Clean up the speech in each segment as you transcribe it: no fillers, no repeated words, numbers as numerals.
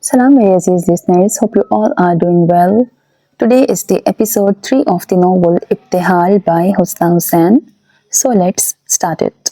Salam, my aziz listeners. Hope you all are doing well. Today is the episode 3 of the novel Ibtihal by Husna Hussain. So let's start it.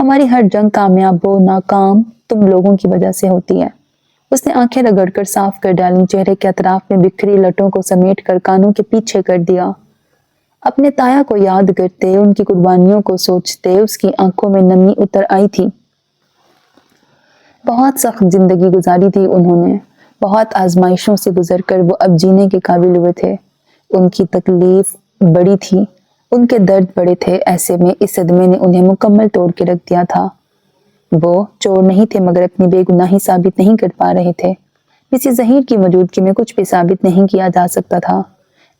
ہماری ہر جنگ کامیاب و ناکام تم لوگوں کی وجہ سے ہوتی ہے۔ اس نے آنکھیں رگڑ کر صاف کر ڈالیں، چہرے کے اطراف میں بکھری لٹوں کو سمیٹ کر کانوں کے پیچھے کر دیا۔ اپنے تایا کو یاد کرتے، ان کی قربانیوں کو سوچتے اس کی آنکھوں میں نمی اتر آئی تھی۔ بہت سخت زندگی گزاری تھی انہوں نے، بہت آزمائشوں سے گزر کر وہ اب جینے کے قابل ہوئے تھے۔ ان کی تکلیف بڑی تھی، ان کے درد بڑے تھے، ایسے میں اس صدمے نے انہیں مکمل توڑ کے رکھ دیا تھا۔ وہ چور نہیں تھے مگر اپنی بے گناہی ثابت نہیں کر پا رہے تھے۔ مسز ظہیر کی موجودگی میں کچھ بھی ثابت نہیں کیا جا سکتا تھا۔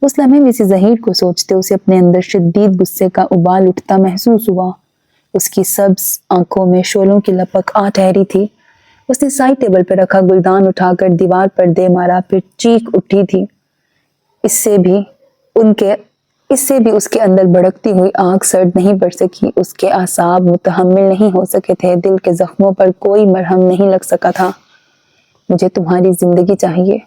اس لمحے مسز ظہیر کو سوچتے اسے اپنے اندر شدید غصے کا ابال اٹھتا محسوس ہوا۔ اس کی سبز آنکھوں میں شعلوں کی لپک آ ٹھہری تھی۔ اس نے سائڈ ٹیبل پر رکھا گلدان اٹھا کر دیوار پر دے مارا، پھر چیخ اٹھی تھی۔ اس سے بھی اس کے اندر بھڑکتی ہوئی آگ سرد نہیں پڑ سکی۔ اس کے اعصاب متحمل نہیں ہو سکے تھے، دل کے زخموں پر کوئی مرہم نہیں لگ سکا تھا۔ مجھے تمہاری زندگی چاہیے۔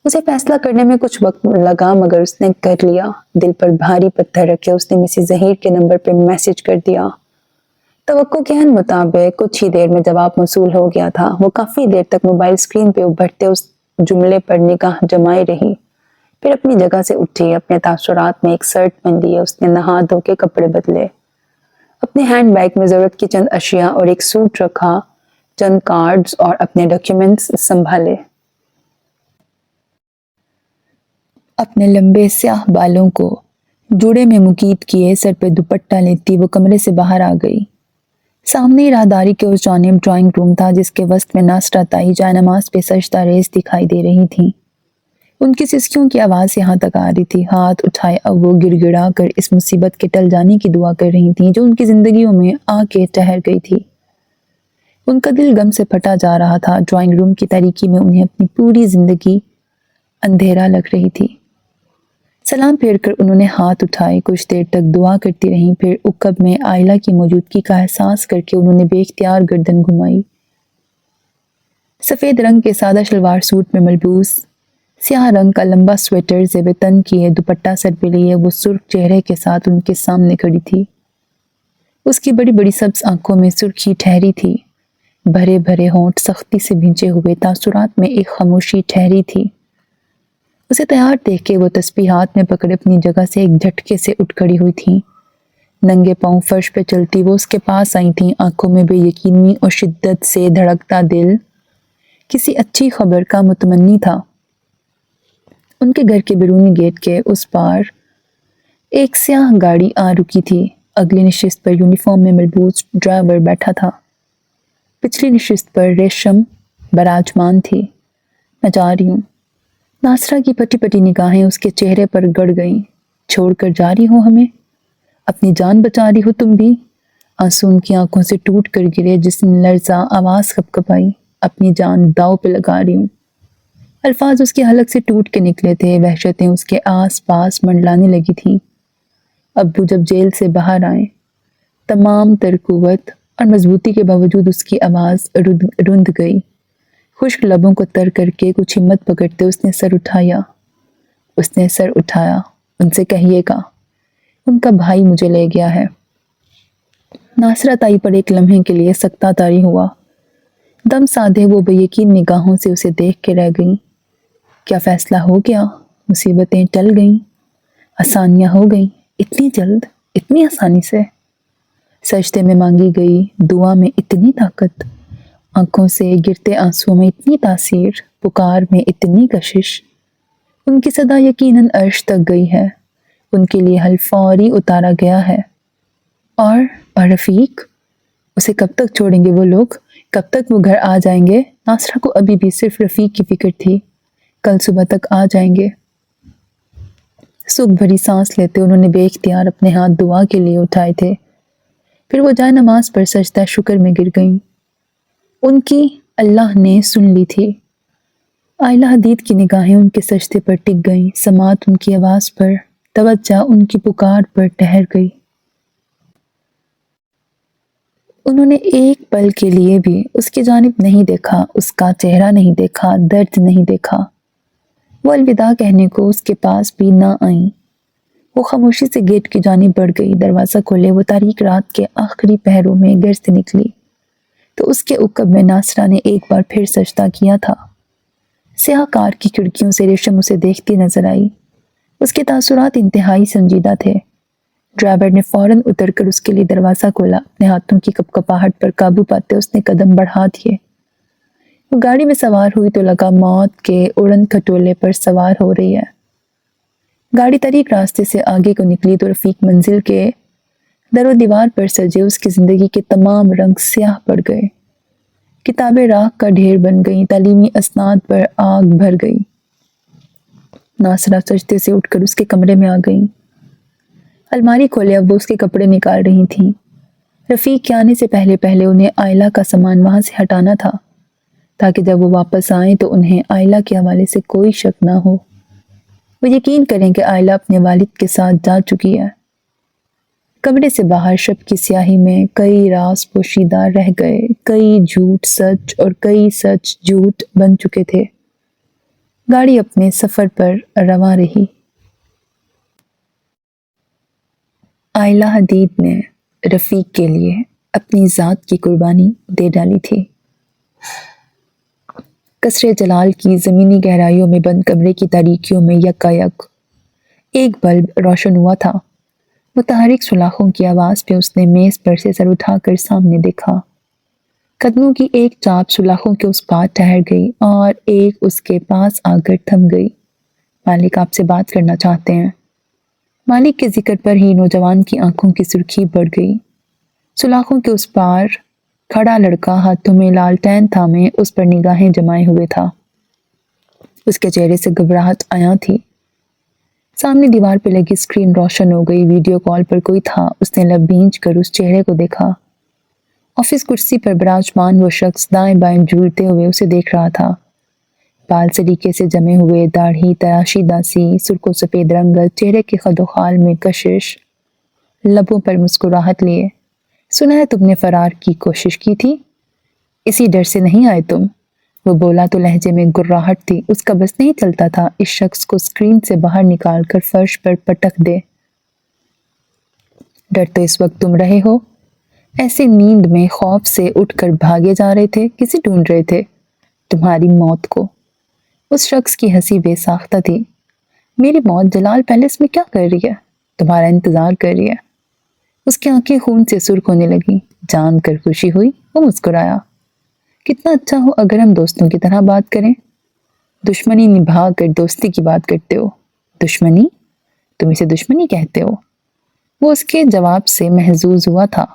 اسے فیصلہ کرنے میں کچھ وقت لگا مگر اس نے کر لیا۔ دل پر بھاری پتھر رکھے اس نے مسز ظہیر کے نمبر پہ میسج کر دیا۔ توقع کے مطابق کچھ ہی دیر میں جواب موصول ہو گیا تھا۔ وہ کافی دیر تک موبائل اسکرین پہ ابھرتے اس جملے پر نگاہ جمائے رہی، پھر اپنی جگہ سے اٹھی۔ اپنے تاثرات میں ایک سرٹ پہن لیے، اس نے نہا دھو کے کپڑے بدلے، اپنے ہینڈ بیگ میں ضرورت کی چند اشیاء اور ایک سوٹ رکھا، چند کارڈز اور اپنے ڈاکیومنٹس سنبھالے۔ اپنے لمبے سیاہ بالوں کو جوڑے میں مکید کیے سر پہ دوپٹہ لیتی وہ کمرے سے باہر آ گئی۔ سامنے راہداری کے اس جانب ڈرائنگ روم تھا جس کے وسط میں ناصرہ تائی جائے نماز پہ سجدہ ریز دکھائی دے رہی تھیں۔ ان کی سسکیوں کی آواز یہاں تک آ رہی تھی۔ ہاتھ اٹھائے اب وہ گڑ گڑا کر اس مصیبت کے ٹل جانے کی دعا کر رہی تھیں جو ان کی زندگیوں میں آ کے ٹھہر گئی تھی۔ ان کا دل غم سے پھٹا جا رہا تھا۔ ڈرائنگ روم کی تاریکی میں انہیں اپنی پوری زندگی اندھیرا لگ رہی تھی۔ سلام پھیر کر انہوں نے ہاتھ اٹھائے، کچھ دیر تک دعا کرتی رہیں، پھر عقب میں آئلہ کی موجودگی کا احساس کر کے انہوں نے بے اختیار گردن گھمائی۔ سفید رنگ کے سادہ شلوار سوٹ میں ملبوس سیاہ رنگ کا لمبا سویٹر زیب تن کیے دوپٹہ سر پہ لیے وہ سرخ چہرے کے ساتھ ان کے سامنے کھڑی تھی۔ اس کی بڑی بڑی سبز آنکھوں میں سرخی ٹھہری تھی، بھرے بھرے ہونٹ سختی سے بھینچے ہوئے، تاثرات میں ایک خاموشی ٹھہری تھی۔ اسے تیار دیکھ کے وہ تسبیح ہاتھ میں پکڑے اپنی جگہ سے ایک جھٹکے سے اٹھ کھڑی ہوئی تھیں۔ ننگے پاؤں فرش پہ چلتی وہ اس کے پاس آئی تھیں، آنکھوں میں بے یقینی اور شدت سے دھڑکتا دل کسی اچھی خبر کا متمنی تھا۔ ان کے گھر کے بیرونی گیٹ کے اس پار ایک سیاہ گاڑی آ رکی تھی۔ اگلی نشست پر یونیفارم میں ملبوس ڈرائیور بیٹھا تھا، پچھلی نشست پر ریشم براجمان تھی۔ میں جا رہی ہوں۔ ناصرہ کی پٹی پٹی نگاہیں اس کے چہرے پر گڑ گئیں۔ چھوڑ کر جا رہی ہو ہمیں؟ اپنی جان بچا رہی ہو تم بھی؟ آنسو ان کی آنکھوں سے ٹوٹ کر گرے، جسم لرزا، آواز کپکپائی۔ اپنی جان داؤ پہ لگا رہی ہوں۔ الفاظ اس کے حلق سے ٹوٹ کے نکلے تھے، وحشتیں اس کے آس پاس منڈلانے لگی تھیں۔ ابو جب جیل سے باہر آئے، تمام تر قوت اور مضبوطی کے باوجود اس کی آواز رند گئی۔ خشک لبوں کو تر کر کے کچھ ہمت پکڑتے اس نے سر اٹھایا۔ ان سے کہیے گا ان کا بھائی مجھے لے گیا ہے۔ ناصرہ تائی پر ایک لمحے کے لیے سکتہ طاری ہوا۔ دم سادھے وہ بے یقین نگاہوں سے اسے دیکھ کے رہ گئیں۔ کیا فیصلہ ہو گیا؟ مصیبتیں ٹل گئیں؟ آسانیاں ہو گئیں؟ اتنی جلد، اتنی آسانی سے؟ سجدے میں مانگی گئی دعا میں اتنی طاقت، آنکھوں سے گرتے آنسوں میں اتنی تاثیر، پکار میں اتنی کشش۔ ان کی صدا یقیناً عرش تک گئی ہے، ان کے لیے حل فوری اتارا گیا ہے۔ اور رفیق؟ اسے کب تک چھوڑیں گے وہ لوگ؟ کب تک وہ گھر آ جائیں گے؟ ناصرہ کو ابھی بھی صرف رفیق کی فکر تھی۔ کل صبح تک آ جائیں گے۔ سکھ بھری سانس لیتے انہوں نے بے اختیار اپنے ہاتھ دعا کے لیے اٹھائے تھے، پھر وہ جائے نماز پر سجدہ شکر میں گر گئیں۔ ان کی اللہ نے سن لی تھی۔ آئلہ حدید کی نگاہیں ان کے سجدے پر ٹک گئیں، سماعت ان کی آواز پر، توجہ ان کی پکار پر ٹھہر گئی۔ انہوں نے ایک پل کے لیے بھی اس کی جانب نہیں دیکھا، اس کا چہرہ نہیں دیکھا، درد نہیں دیکھا۔ وہ الوداع کہنے کو اس کے پاس بھی نہ آئیں۔ وہ خاموشی سے گیٹ کی جانب بڑھ گئی۔ دروازہ کھولے وہ تاریک رات کے آخری پہروں میں گھر سے نکلی تو اس کے عقب میں ناصرہ نے ایک بار پھر سجدہ کیا تھا۔ سیاہ کار کی کھڑکیوں سے ریشم اسے دیکھتی نظر آئی۔ اس کے تاثرات انتہائی سنجیدہ تھے۔ ڈرائیور نے فوراً اتر کر اس کے لیے دروازہ کھولا۔ اپنے ہاتھوں کی کپکپاہٹ پر قابو پاتے اس نے قدم بڑھا دیے۔ وہ گاڑی میں سوار ہوئی تو لگا موت کے اڑن کھٹولے پر سوار ہو رہی ہے۔ گاڑی طریق راستے سے آگے کو نکلی تو رفیق منزل کے در و دیوار پر سجے اس کی زندگی کے تمام رنگ سیاہ پڑ گئے۔ کتابیں راکھ کا ڈھیر بن گئیں، تعلیمی اسناد پر آگ بھر گئی۔ ناصرہ سجدے سے اٹھ کر اس کے کمرے میں آ گئیں۔ الماری کھولے اب وہ اس کے کپڑے نکال رہی تھیں۔ رفیق کے آنے سے پہلے انہیں آئلہ کا سامان وہاں سے ہٹانا تھا تاکہ جب وہ واپس آئیں تو انہیں آئلہ کے حوالے سے کوئی شک نہ ہو۔ وہ یقین کریں کہ آئلہ اپنے والد کے ساتھ جا چکی ہے۔ کمرے سے باہر شب کی سیاہی میں کئی راز پوشیدہ رہ گئے، کئی جھوٹ سچ اور کئی سچ جھوٹ بن چکے تھے۔ گاڑی اپنے سفر پر رواں رہی۔ آئلہ حدید نے رفیق کے لیے اپنی ذات کی قربانی دے ڈالی تھی۔ قصر جلال کی زمینی گہرائیوں میں بند کمرے کی تاریکیوں میں یکایک ایک بلب روشن ہوا تھا۔ متحرک سلاخوں کی آواز پہ اس نے میز پر سے سر اٹھا کر سامنے دیکھا۔ قدموں کی ایک چاپ سلاخوں کے اس پار ٹھہر گئی اور ایک اس کے پاس آ کر تھم گئی۔ مالک آپ سے بات کرنا چاہتے ہیں۔ مالک کے ذکر پر ہی نوجوان کی آنکھوں کی سرخی بڑھ گئی۔ سلاخوں کے اس پار کھڑا لڑکا ہاتھوں میں لالٹین تھامے اس پر نگاہیں جمائے ہوئے تھا۔ اس کے چہرے سے گھبراہٹ عیاں تھی۔ سامنے دیوار پہ لگی اسکرین روشن ہو گئی۔ ویڈیو کال پر کوئی تھا۔ اس نے لب بھینچ کر اس چہرے کو دیکھا۔ آفس کرسی پر براجمان وہ شخص دائیں بائیں جھولتے ہوئے اسے دیکھ رہا تھا۔ بال سلیقے سے جمے ہوئے، داڑھی تراشیدہ سی، سرخ و سفید رنگت، چہرے کے خد و خال میں کشش، لبوں پر مسکراہٹ لیے۔ سنا ہے تم نے فرار کی کوشش کی تھی؟ اسی ڈر سے نہیں آئے تم؟ وہ بولا تو لہجے میں گراہٹ تھی۔ اس کا بس نہیں چلتا تھا اس شخص کو اسکرین سے باہر نکال کر فرش پر پٹک دے۔ ڈر تو اس وقت تم رہے ہو۔ ایسے نیند میں خوف سے اٹھ کر بھاگے جا رہے تھے، کسے ڈھونڈ رہے تھے؟ تمہاری موت کو۔ اس شخص کی ہنسی بے ساختہ تھی۔ میری موت جلال پیلس میں کیا کر رہی ہے؟ تمہارا انتظار کر رہی ہے۔ اس کی آنکھیں خون سے سرخ ہونے لگی۔ جان کر خوشی ہوئی۔ وہ مسکرایا۔ کتنا اچھا ہو اگر ہم دوستوں کی طرح بات کریں۔ دشمنی نبھا کر دوستی کی بات کرتے ہو۔ دشمنی؟ تم اسے دشمنی کہتے ہو؟ وہ اس کے جواب سے محظوظ ہوا تھا۔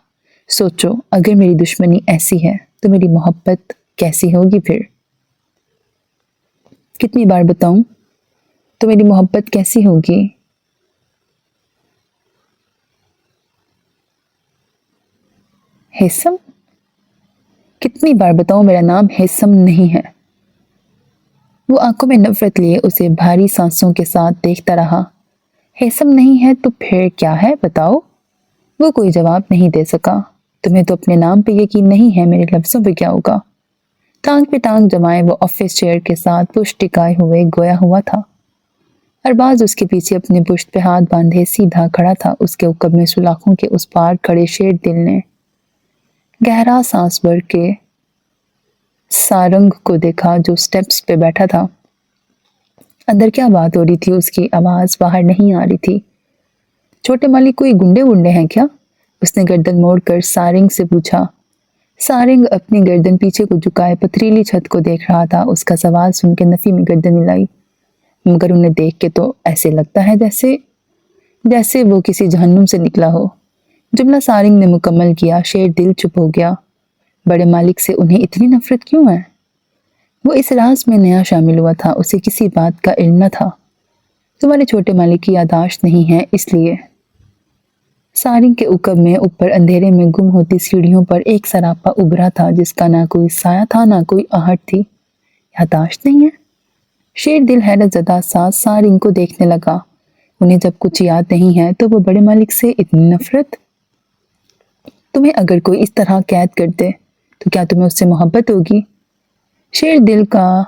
سوچو اگر میری دشمنی ایسی ہے تو میری محبت کیسی ہوگی پھر؟ کتنی بار بتاؤں تو میری محبت کیسی ہوگی؟ ہیثم؟ کتنی بار بتاؤں میرا نام ہیثم نہیں ہے؟ وہ آنکھوں میں نفرت لیے اسے بھاری سانسوں کے ساتھ دیکھتا رہا۔ ہیثم نہیں ہے تو پھر کیا ہے بتاؤ؟ وہ کوئی جواب نہیں دے سکا۔ تمہیں تو اپنے نام پہ یقین نہیں ہے، میرے لفظوں پہ کیا ہوگا؟ ٹانگ پہ ٹانگ جمائے وہ آفس چیئر کے ساتھ پشت ٹکائے ہوئے گویا ہوا تھا۔ ارباز اس کے پیچھے اپنے پشت پہ ہاتھ باندھے سیدھا کھڑا تھا۔ اس کے عقب میں سلاخوں کے اس پار کھڑے شیر دل نے گہرا سانس بھر کے سارنگ کو دیکھا جو سٹیپس پہ بیٹھا تھا۔ اندر کیا بات ہو رہی تھی اس کی آواز باہر نہیں آ رہی تھی۔ چھوٹے مالک کوئی گنڈے ونڈے ہیں کیا؟ اس نے گردن موڑ کر سارنگ سے پوچھا۔ سارنگ اپنی گردن پیچھے کو جھکائے پتھریلی چھت کو دیکھ رہا تھا۔ اس کا سوال سن کے نفی میں گردن ہلائی، مگر انہیں دیکھ کے تو ایسے لگتا ہے جیسے وہ کسی جہنم سے نکلا ہو۔ جملہ سارنگ نے مکمل کیا، شیر دل چپ ہو گیا۔ بڑے مالک سے انہیں اتنی نفرت کیوں ہے؟ وہ اس راز میں نیا شامل ہوا تھا، اسے کسی بات کا علم نہ تھا۔ تمہارے چھوٹے مالک کی یادداشت نہیں ہے اس لیے۔ سارنگ کے عقب میں اوپر اندھیرے میں گم ہوتی سیڑھیوں پر ایک سراپا ابھرا تھا جس کا نہ کوئی سایہ تھا نہ کوئی آہٹ تھی۔ یادداشت نہیں ہے؟ شیر دل حیرت زدہ سا سارنگ کو دیکھنے لگا۔ انہیں جب کچھ یاد نہیں ہے تو وہ بڑے مالک سے اتنی نفرت؟ تمہیں اگر کوئی اس طرح قید کر دے تو کیا تمہیں اس سے محبت ہوگی؟ شیر دل کا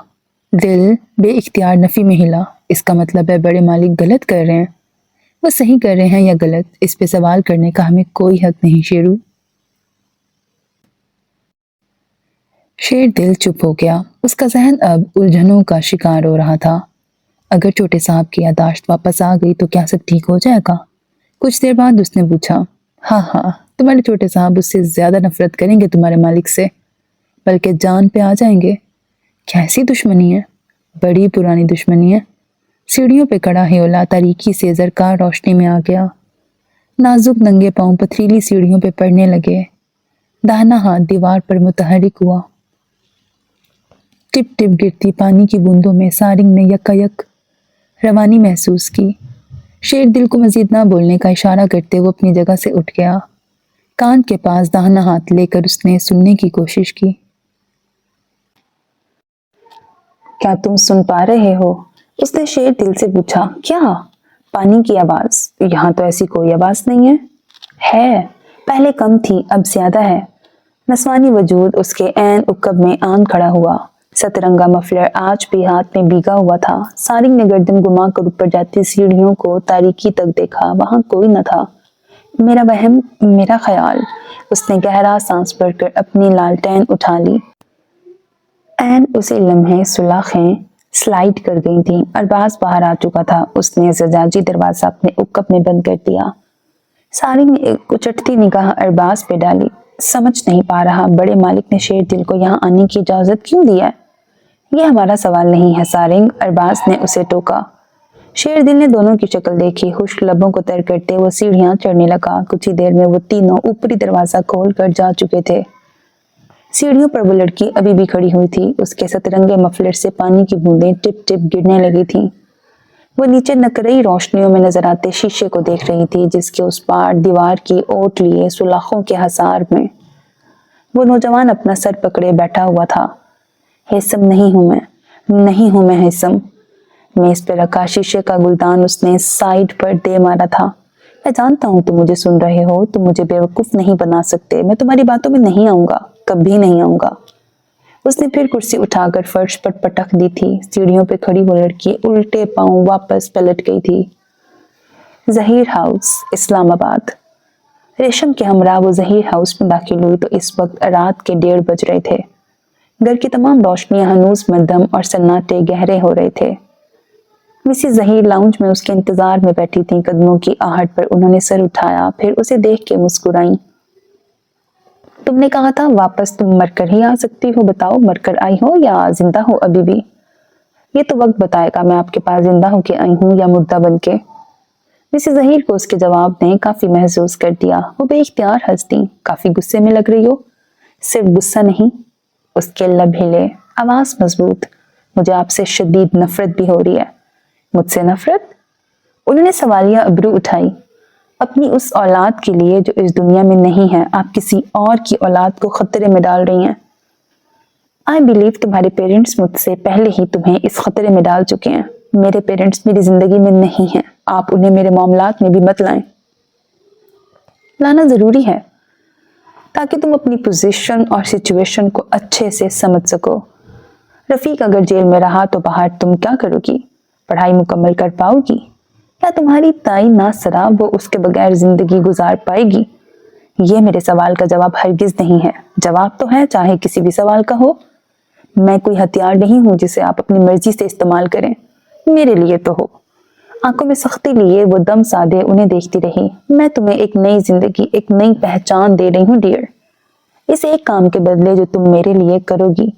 دل بے اختیار نفی میں ہلا۔ اس کا مطلب ہے بڑے مالک غلط کر رہے ہیں۔ وہ صحیح کر رہے ہیں یا غلط، اس پہ سوال کرنے کا ہمیں کوئی حق نہیں شیرو۔ شیر دل چپ ہو گیا، اس کا ذہن اب الجھنوں کا شکار ہو رہا تھا۔ اگر چھوٹے صاحب کی یادداشت واپس آ گئی تو کیا سب ٹھیک ہو جائے گا؟ کچھ دیر بعد اس نے پوچھا، ہاں، تمہارے چھوٹے صاحب اس سے زیادہ نفرت کریں گے تمہارے مالک سے، بلکہ جان پہ آ جائیں گے۔ کیسی دشمنی ہے؟ بڑی پرانی دشمنی ہے۔ سیڑھیوں پہ کڑا ہیولا تاریکی سے زرکار روشنی میں آ گیا۔ نازک ننگے پاؤں پتھریلی سیڑھیوں پہ پڑنے لگے۔ داہنا ہاتھ دیوار پر متحرک ہوا۔ ٹپ ٹپ گرتی پانی کی بوندوں میں سارنگ نے یکایک روانی محسوس کی۔ شیر دل کو مزید نہ بولنے کا اشارہ کرتے وہ اپنی جگہ سے اٹھ گیا۔ کان کے پاس داہنا ہاتھ لے کر اس نے سننے کی کوشش کی۔ کیا تم سن پا رہے ہو؟ اس نے شیر دل سے پوچھا۔ کیا؟ پانی کی آواز؟ یہاں تو ایسی کوئی آواز نہیں ہے۔ ہے، پہلے کم تھی، اب زیادہ ہے۔ نسوانی وجود اس کے عین عقب میں آن کھڑا ہوا۔ سترنگا مفلر آج بھی ہاتھ میں بھیگا ہوا تھا۔ سارنگ نے گردن گھما کر اوپر جاتی سیڑھیوں کو تاریکی تک دیکھا، وہاں کوئی نہ تھا۔ میرا وہم، میرا خیال۔ اس نے گہرا سانس بھر کر اپنی لالٹین اٹھا لی۔ عین اسی لمحے سلاخیں سلائیڈ کر گئی تھیں۔ ارباز باہر آ چکا تھا۔ اس نے زجاجی دروازہ اپنے عقب میں بند کر دیا۔ سارنگ نے ایک اچٹتی نگاہ ارباز پہ ڈالی۔ سمجھ نہیں پا رہا بڑے مالک نے شیر دل کو یہاں آنے کی اجازت کیوں دی ہے؟ یہ ہمارا سوال نہیں ہے سارنگ، ارباز نے اسے ٹوکا۔ شیر دل نے دونوں کی شکل دیکھی۔ خشک لبوں کو تر کرتے وہ سیڑھیاں چڑھنے لگا۔ کچھ ہی دیر میں وہ تینوں اوپری دروازہ کھول کر جا چکے تھے۔ سیڑھیوں پر وہ لڑکی ابھی بھی کھڑی ہوئی تھی۔ اس کے سترنگے مفلر سے پانی کی بوندیں ٹپ ٹپ گرنے لگی تھیں۔ وہ نیچے نکرئی روشنیوں میں نظر آتے شیشے کو دیکھ رہی تھی، جس کے اس پار دیوار کی اوٹ لیے سلاخوں کے حصار میں وہ نوجوان اپنا سر پکڑے بیٹھا ہوا تھا۔ ہیثم نہیں ہوں میں ہیثم۔ میز پہ رکھا شیشے کا گلدان اس نے سائیڈ پر دے مارا تھا۔ میں جانتا ہوں تم مجھے سن رہے ہو، تم مجھے بیوقوف نہیں بنا سکتے، میں تمہاری باتوں میں نہیں آؤں گا، کبھی نہیں آؤں گا۔ اس نے پھر کرسی اٹھا کر فرش پر پٹک دی تھی۔ سیڑھیوں پہ کھڑی وہ لڑکی الٹے پاؤں واپس پلٹ گئی تھی۔ ظہیر ہاؤس، اسلام آباد۔ ریشم کے ہمراہ وہ ظہیر ہاؤس میں داخل ہوئی تو اس وقت رات کے 1:30 بج رہے تھے۔ گھر کی تمام روشنیاں ہنوز مدھم اور سناٹے گہرے ہو رہے تھے۔ مسز ظہیر لاؤنج میں اس کے انتظار میں بیٹھی تھیں۔ قدموں کی آہٹ پر انہوں نے سر اٹھایا، پھر اسے دیکھ کے مسکرائیں۔ تم نے کہا تھا واپس تم مر کر ہی آ سکتی ہو، بتاؤ مر کر آئی ہو یا زندہ ہو ابھی بھی؟ یہ تو وقت بتائے گا میں آپ کے پاس زندہ ہو کے آئی ہوں یا مردہ بن کے۔ مسز ظہیر کو اس کے جواب نے کافی محظوظ کر دیا۔ وہ بے اختیار ہنس دیں۔ کافی غصے میں لگ رہی ہو۔ صرف غصہ نہیں، اس کے لب ہلے، آواز مضبوط۔ مجھے آپ سے شدید نفرت بھی ہو رہی ہے۔ مجھ سے نفرت؟ انہوں نے سوالیہ ابرو اٹھائی۔ اپنی اس اولاد کے لیے جو اس دنیا میں نہیں ہے، آپ کسی اور کی اولاد کو خطرے میں ڈال رہی ہیں۔ I believe تمہارے پیرنٹس مجھ سے پہلے ہی تمہیں اس خطرے میں ڈال چکے ہیں۔ میرے پیرنٹس میری زندگی میں نہیں ہیں، آپ انہیں میرے معاملات میں بھی مت لائیں۔ لانا ضروری ہے تاکہ تم اپنی پوزیشن اور سچویشن کو اچھے سے سمجھ سکو۔ رفیق اگر جیل میں رہا تو باہر تم کیا کرو گی؟ پڑھائی مکمل کر پاؤ گی؟ کیا تمہاری تائی ناصرہ وہ اس کے بغیر زندگی گزار پائے گی؟ یہ میرے سوال کا جواب ہرگز نہیں ہے۔ جواب تو ہے، چاہے کسی بھی سوال کا ہو۔ میں کوئی ہتھیار نہیں ہوں جسے آپ اپنی مرضی سے استعمال کریں۔ میرے لیے تو ہو۔ آنکھوں میں سختی لیے وہ دم سادے انہیں دیکھتی رہی۔ میں تمہیں ایک نئی زندگی، ایک نئی پہچان دے رہی ہوں ڈیئر، اس ایک کام کے بدلے جو تم میرے لیے کرو گی۔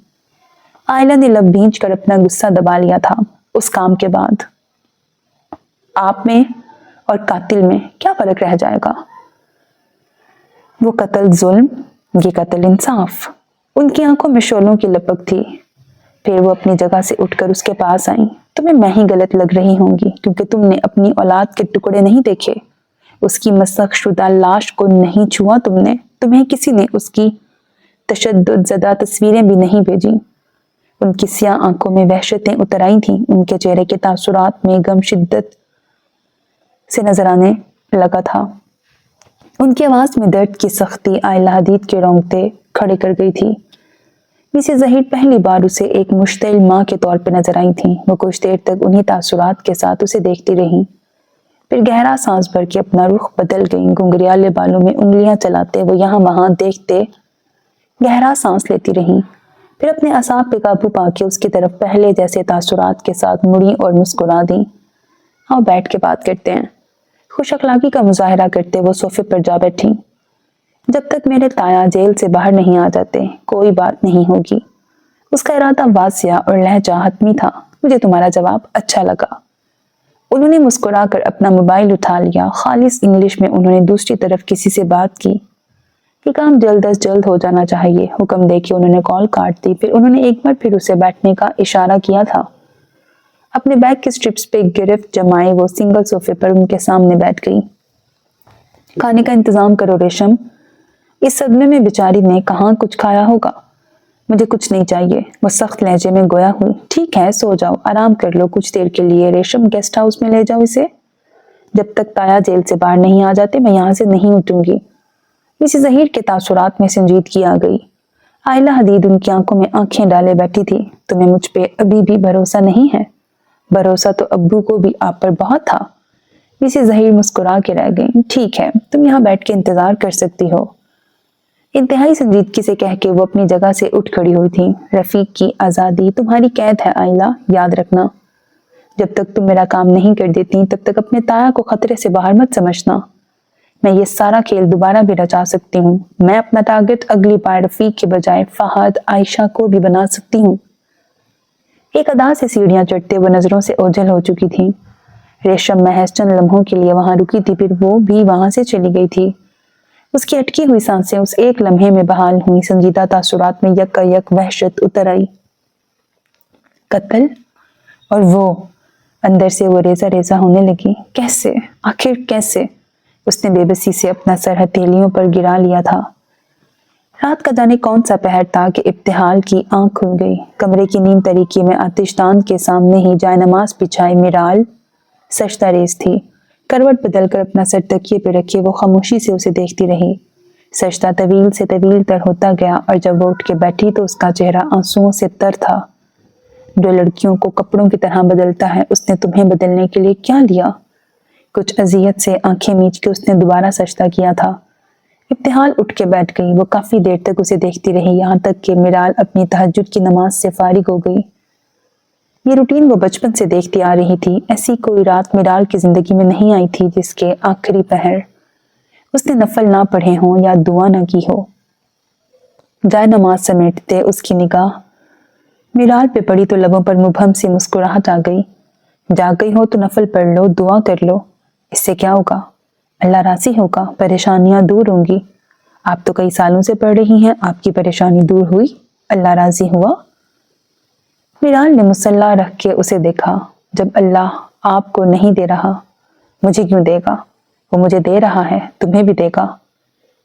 آئلہ نے لب بھینچ کر اپنا غصہ دبا لیا تھا۔ اس کام کے بعد آپ میں اور قاتل میں کیا فرق رہ جائے گا؟ وہ قتل ظلم، یہ قتل انصاف۔ ان کی آنکھوں میں شعلوں کی لپک تھی۔ پھر وہ اپنی جگہ سے اٹھ کر اس کے پاس آئیں۔ تمہیں میں ہی غلط لگ رہی ہوں گی کیونکہ تم نے اپنی اولاد کے ٹکڑے نہیں دیکھے، اس کی مسخ شدہ لاش کو نہیں چھوا تم نے، تمہیں کسی نے اس کی تشدد زدہ تصویریں بھی نہیں بھیجی۔ ان کی سیاہ آنکھوں میں وحشتیں اتر آئی تھیں۔ ان کے چہرے کے تاثرات میں غم شدت سے نظر آنے لگا تھا۔ ان کی آواز میں درد کی سختی آئلہ حدید کے رونگٹے کھڑے کر گئی تھی۔ مسز ظہیر پہلی بار اسے ایک مشتعل ماں کے طور پر نظر آئی تھیں۔ وہ کچھ دیر تک انہی تاثرات کے ساتھ اسے دیکھتی رہیں۔ پھر گہرا سانس بھر کے اپنا رخ بدل گئی. گھنگریالے بالوں میں انگلیاں چلاتے وہ یہاں وہاں دیکھتے گہرا سانس لیتی رہی. پھر اپنے اعصاب پہ قابو پا کے اس کی طرف پہلے جیسے تاثرات کے ساتھ مڑی اور مسکرا دی. آؤ بیٹھ کے بات کرتے ہیں. خوش اخلاقی کا مظاہرہ کرتے وہ صوفے پر جا بیٹھی. جب تک میرے تایا جیل سے باہر نہیں آ جاتے کوئی بات نہیں ہوگی. اس کا ارادہ واضح اور لہجہ حتمی تھا. مجھے تمہارا جواب اچھا لگا. انہوں نے مسکرا کر اپنا موبائل اٹھا لیا. خالص انگلش میں انہوں نے دوسری طرف کسی سے بات کی. یہ کام جلد از جلد ہو جانا چاہیے. حکم دے کے انہوں نے کال کاٹ دی. پھر انہوں نے ایک بار پھر اسے بیٹھنے کا اشارہ کیا تھا. اپنے بیگ کے سٹرپس پہ گرفت جمائے وہ سنگل صوفے پر ان کے سامنے بیٹھ گئی. کھانے کا انتظام کرو ریشم. اس صدمے میں بیچاری نے کہاں کچھ کھایا ہوگا. مجھے کچھ نہیں چاہیے. وہ سخت لہجے میں گویا ہوئی. ٹھیک ہے سو جاؤ آرام کر لو کچھ دیر کے لیے. ریشم گیسٹ ہاؤس میں لے جاؤ اسے. جب تک تایا جیل سے باہر نہیں آ جاتے میں یہاں سے نہیں اٹھوں گی. مسز ظہیر کے تاثرات میں سنجیدگی آ گئی. آئلہ حدید ان کی آنکھوں میں آنکھیں ڈالے بیٹھی تھی. تمہیں مجھ پہ ابھی بھی بھروسہ نہیں ہے؟ بھروسہ تو ابو کو بھی آپ پر بہت تھا. مسز ظہیر مسکرا کے رہ گئی. ٹھیک ہے تم یہاں بیٹھ کے انتظار کر سکتی ہو. انتہائی سنجیدگی سے کہہ کے وہ اپنی جگہ سے اٹھ کھڑی ہوئی تھی. رفیق کی آزادی تمہاری قید ہے آئلہ یاد رکھنا. جب تک تم میرا کام نہیں کر دیتی تب تک اپنے تایا کو خطرے سے باہر مت سمجھنا. میں یہ سارا کھیل دوبارہ بھی رچا سکتی ہوں. میں اپنا ٹارگٹ اگلی بار رفیق کے بجائے فہد عائشہ کو بھی بنا سکتی ہوں. ایک ادا سے سیڑھیاں چڑھتے وہ نظروں سے اوجھل ہو چکی تھی. ریشم محض چند لمحوں کے لیے وہاں رکی تھی. پھر وہ بھی وہاں سے چلی گئی تھی. اس کی اٹکی ہوئی سانسیں اس ایک لمحے میں بحال ہوئی. سنجیدہ تاثرات میں یک یک وحشت اتر آئی. قتل؟ اور وہ اندر سے وہ ریزہ ریزہ ہونے لگی. کیسے آخر کیسے؟ اس نے بے بسی سے اپنا سر ہتھیلیوں پر گرا لیا تھا. رات کا جانے کون سا پہر تھا کہ ابتحال کی آنکھ کھل گئی. کمرے کی نیم تاریکی میں آتش دان کے سامنے ہی جائے نماز بچھائے میرال سجدہ ریز تھی. کروٹ بدل کر اپنا سر تکیے پہ رکھے وہ خاموشی سے اسے دیکھتی رہی. سجدہ طویل سے طویل تر ہوتا گیا اور جب وہ اٹھ کے بیٹھی تو اس کا چہرہ آنسوؤں سے تر تھا. جو لڑکیوں کو کپڑوں کی طرح بدلتا ہے اس نے تمہیں بدلنے کے لیے کیا لیا؟ کچھ اذیت سے آنکھیں میچ کے اس نے دوبارہ سجدہ کیا تھا. ابتحال اٹھ کے بیٹھ گئی. وہ کافی دیر تک اسے دیکھتی رہی یہاں تک کہ میرال اپنی تہجد کی نماز سے فارغ ہو گئی. یہ روٹین وہ بچپن سے دیکھتی آ رہی تھی. ایسی کوئی رات میرال کی زندگی میں نہیں آئی تھی جس کے آخری پہر اس نے نفل نہ پڑھے ہوں یا دعا نہ کی ہو. جائے نماز سمیٹتے اس کی نگاہ میرال پہ پڑی تو لبوں پر مبہم سی مسکراہٹ آ گئی. جاگ گئی ہو تو نفل پڑھ لو دعا کر لو. اس سے کیا ہوگا؟ اللہ راضی ہوگا. پریشانیاں دور ہوں گی. آپ تو کئی سالوں سے پڑھ رہی ہیں. آپ کی پریشانی دور ہوئی؟ اللہ راضی ہوا؟ میرال نے مسلح رکھ کے اسے دیکھا. جب اللہ آپ کو نہیں دے رہا مجھے کیوں دے گا؟ وہ مجھے دے رہا ہے تمہیں بھی دے گا.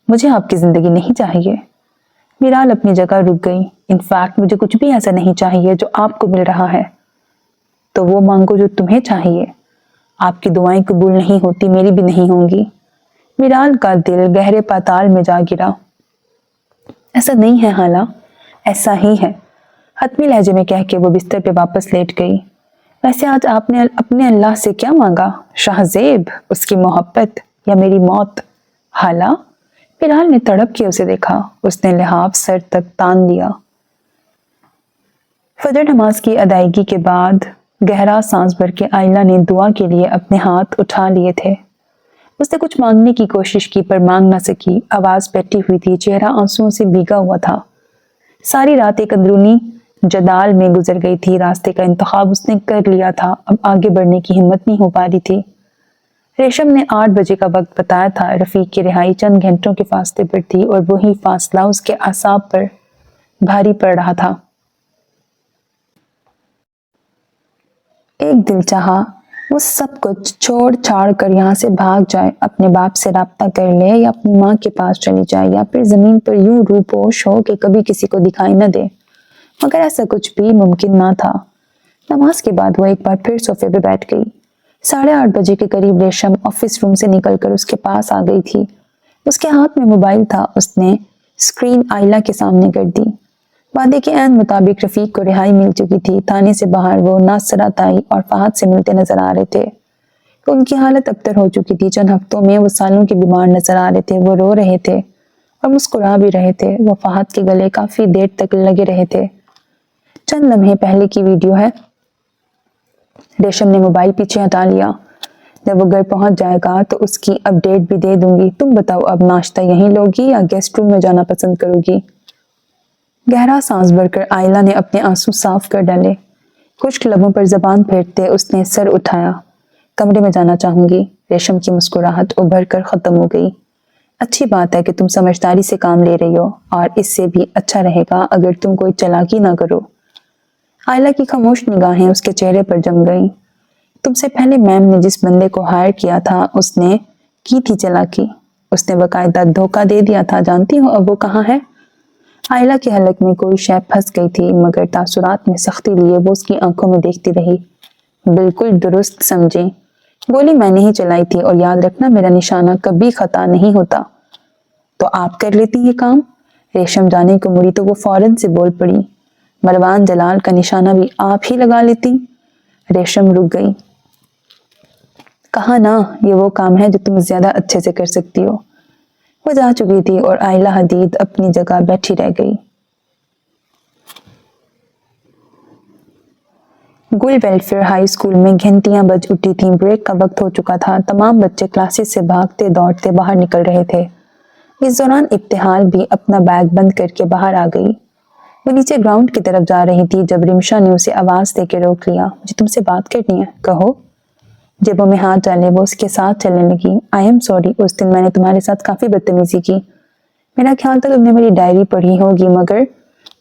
مجھے آپ کی زندگی نہیں چاہیے. میرال اپنی جگہ رک گئی. انفیکٹ مجھے کچھ بھی ایسا نہیں چاہیے جو آپ کو مل رہا ہے. تو وہ مانگو جو تمہیں چاہیے. آپ کی دعائیں قبول نہیں ہوتی میری بھی نہیں ہوں گی. میرال کا دل گہرے پاتال میں جا گرا. ایسا نہیں ہے حالہ ایسا ہی ہے. حتمی لہجے میں کہہ کے وہ بستر پہ واپس لیٹ گئی. ویسے آج آپ نے اپنے اللہ سے کیا مانگا؟ شاہزیب اس کی محبت یا میری موت؟ حالہ میرال نے تڑپ کے اسے دیکھا. اس نے لحاف سر تک تان لیا. فجر نماز کی ادائیگی کے بعد گہرا سانس بھر کے آئلہ نے دعا کے لیے اپنے ہاتھ اٹھا لیے تھے. اس نے کچھ مانگنے کی کوشش کی پر مانگ نہ سکی. آواز بیٹھی ہوئی تھی. چہرہ آنسوؤں سے بھیگا ہوا تھا. ساری رات ایک اندرونی جدال میں گزر گئی تھی. راستے کا انتخاب اس نے کر لیا تھا. اب آگے بڑھنے کی ہمت نہیں ہو پا رہی تھی. ریشم نے 8 بجے کا وقت بتایا تھا. رفیق کی رہائی چند گھنٹوں کے فاصلے پر تھی اور وہی فاصلہ اس کے اعصاب پر بھاری پڑ رہا تھا. ایک دل چاہا وہ سب کچھ چھوڑ چھاڑ کر یہاں سے بھاگ جائے. اپنے باپ سے رابطہ کر لے یا اپنی ماں کے پاس چلی جائے یا پھر زمین پر یوں روپوش ہو کہ کبھی کسی کو دکھائی نہ دے. مگر ایسا کچھ بھی ممکن نہ تھا. نماز کے بعد وہ ایک بار پھر صوفے پہ بیٹھ گئی. 8:30 بجے کے قریب ریشم آفس روم سے نکل کر اس کے پاس آ گئی تھی. اس کے ہاتھ میں موبائل تھا. اس نے اسکرین آئلہ کے سامنے کر دی. وعدے کے عین مطابق رفیق کو رہائی مل چکی تھی. تھانے سے باہر وہ ناصرہ تائی اور فہد سے ملتے نظر آ رہے تھے. تو ان کی حالت ابتر ہو چکی تھی۔ چند ہفتوں میں وہ سالوں کے بیمار نظر آ رہے تھے۔ وہ رو رہے تھے اور مسکرا بھی رہے تھے۔ وہ فہد کے گلے کافی دیر تک لگے رہے تھے۔ چند لمحے پہلے کی ویڈیو ہے۔ ریشم نے موبائل پیچھے ہٹا لیا۔ جب وہ گھر پہنچ جائے گا تو اس کی اپڈیٹ بھی دے دوں گی۔ تم بتاؤ، اب ناشتہ یہیں لوگی یا گیسٹ روم میں جانا پسند کرو گی؟ گہرا سانس بھر کر آئلہ نے اپنے آنسو صاف کر ڈالے۔ خشک لبوں پر زبان پھیرتے اس نے سر اٹھایا۔ کمرے میں جانا چاہوں گی۔ ریشم کی مسکراہٹ ابھر کر ختم ہو گئی۔ اچھی بات ہے کہ تم سمجھداری سے کام لے رہی ہو، اور اس سے بھی اچھا رہے گا اگر تم کوئی چالاکی نہ کرو۔ آئلہ کی خاموش نگاہیں اس کے چہرے پر جم گئیں۔ تم سے پہلے میم نے جس بندے کو ہائر کیا تھا اس نے کی تھی چالاکی۔ اس نے باقاعدہ دھوکہ دے دیا تھا۔ جانتی ہو اب وہ کہاں ہے؟ آئلہ کے حلق میں کوئی شے پھنس گئی تھی، مگر تاثرات میں سختی لیے وہ اس کی آنکھوں میں دیکھتی رہی۔ بالکل درست سمجھیں، گولی میں نے ہی چلائی تھی، اور یاد رکھنا میرا نشانہ کبھی خطا نہیں ہوتا۔ تو آپ کر لیتی یہ کام؟ ریشم جانے کو مڑی تو وہ فوراً سے بول پڑی۔ مروان جلال کا نشانہ بھی آپ ہی لگا لیتی؟ ریشم رک گئی۔ کہا نا، یہ وہ کام ہے جو تم زیادہ اچھے سے کر سکتی ہو۔ وہ جا چکی تھی اور آئلہ حدید اپنی جگہ بیٹھی رہ گئی۔ گل ویلفیئر ہائی اسکول میں گھنٹیاں بج اٹھی تھیں۔ بریک کا وقت ہو چکا تھا۔ تمام بچے کلاسز سے بھاگتے دوڑتے باہر نکل رہے تھے۔ اس دوران ابتہال بھی اپنا بیگ بند کر کے باہر آ گئی۔ وہ نیچے گراؤنڈ کی طرف جا رہی تھی جب رمشا نے اسے آواز دے کے روک لیا۔ مجھے تم سے بات کرنی ہے، کہو۔ جیبوں میں ہاتھ ڈالے وہ اس کے ساتھ چلنے لگی۔ آئی ایم سوری، اس دن میں نے تمہارے ساتھ کافی بدتمیزی کی۔ میرا خیال تھا تم نے میری ڈائری پڑھی ہوگی، مگر…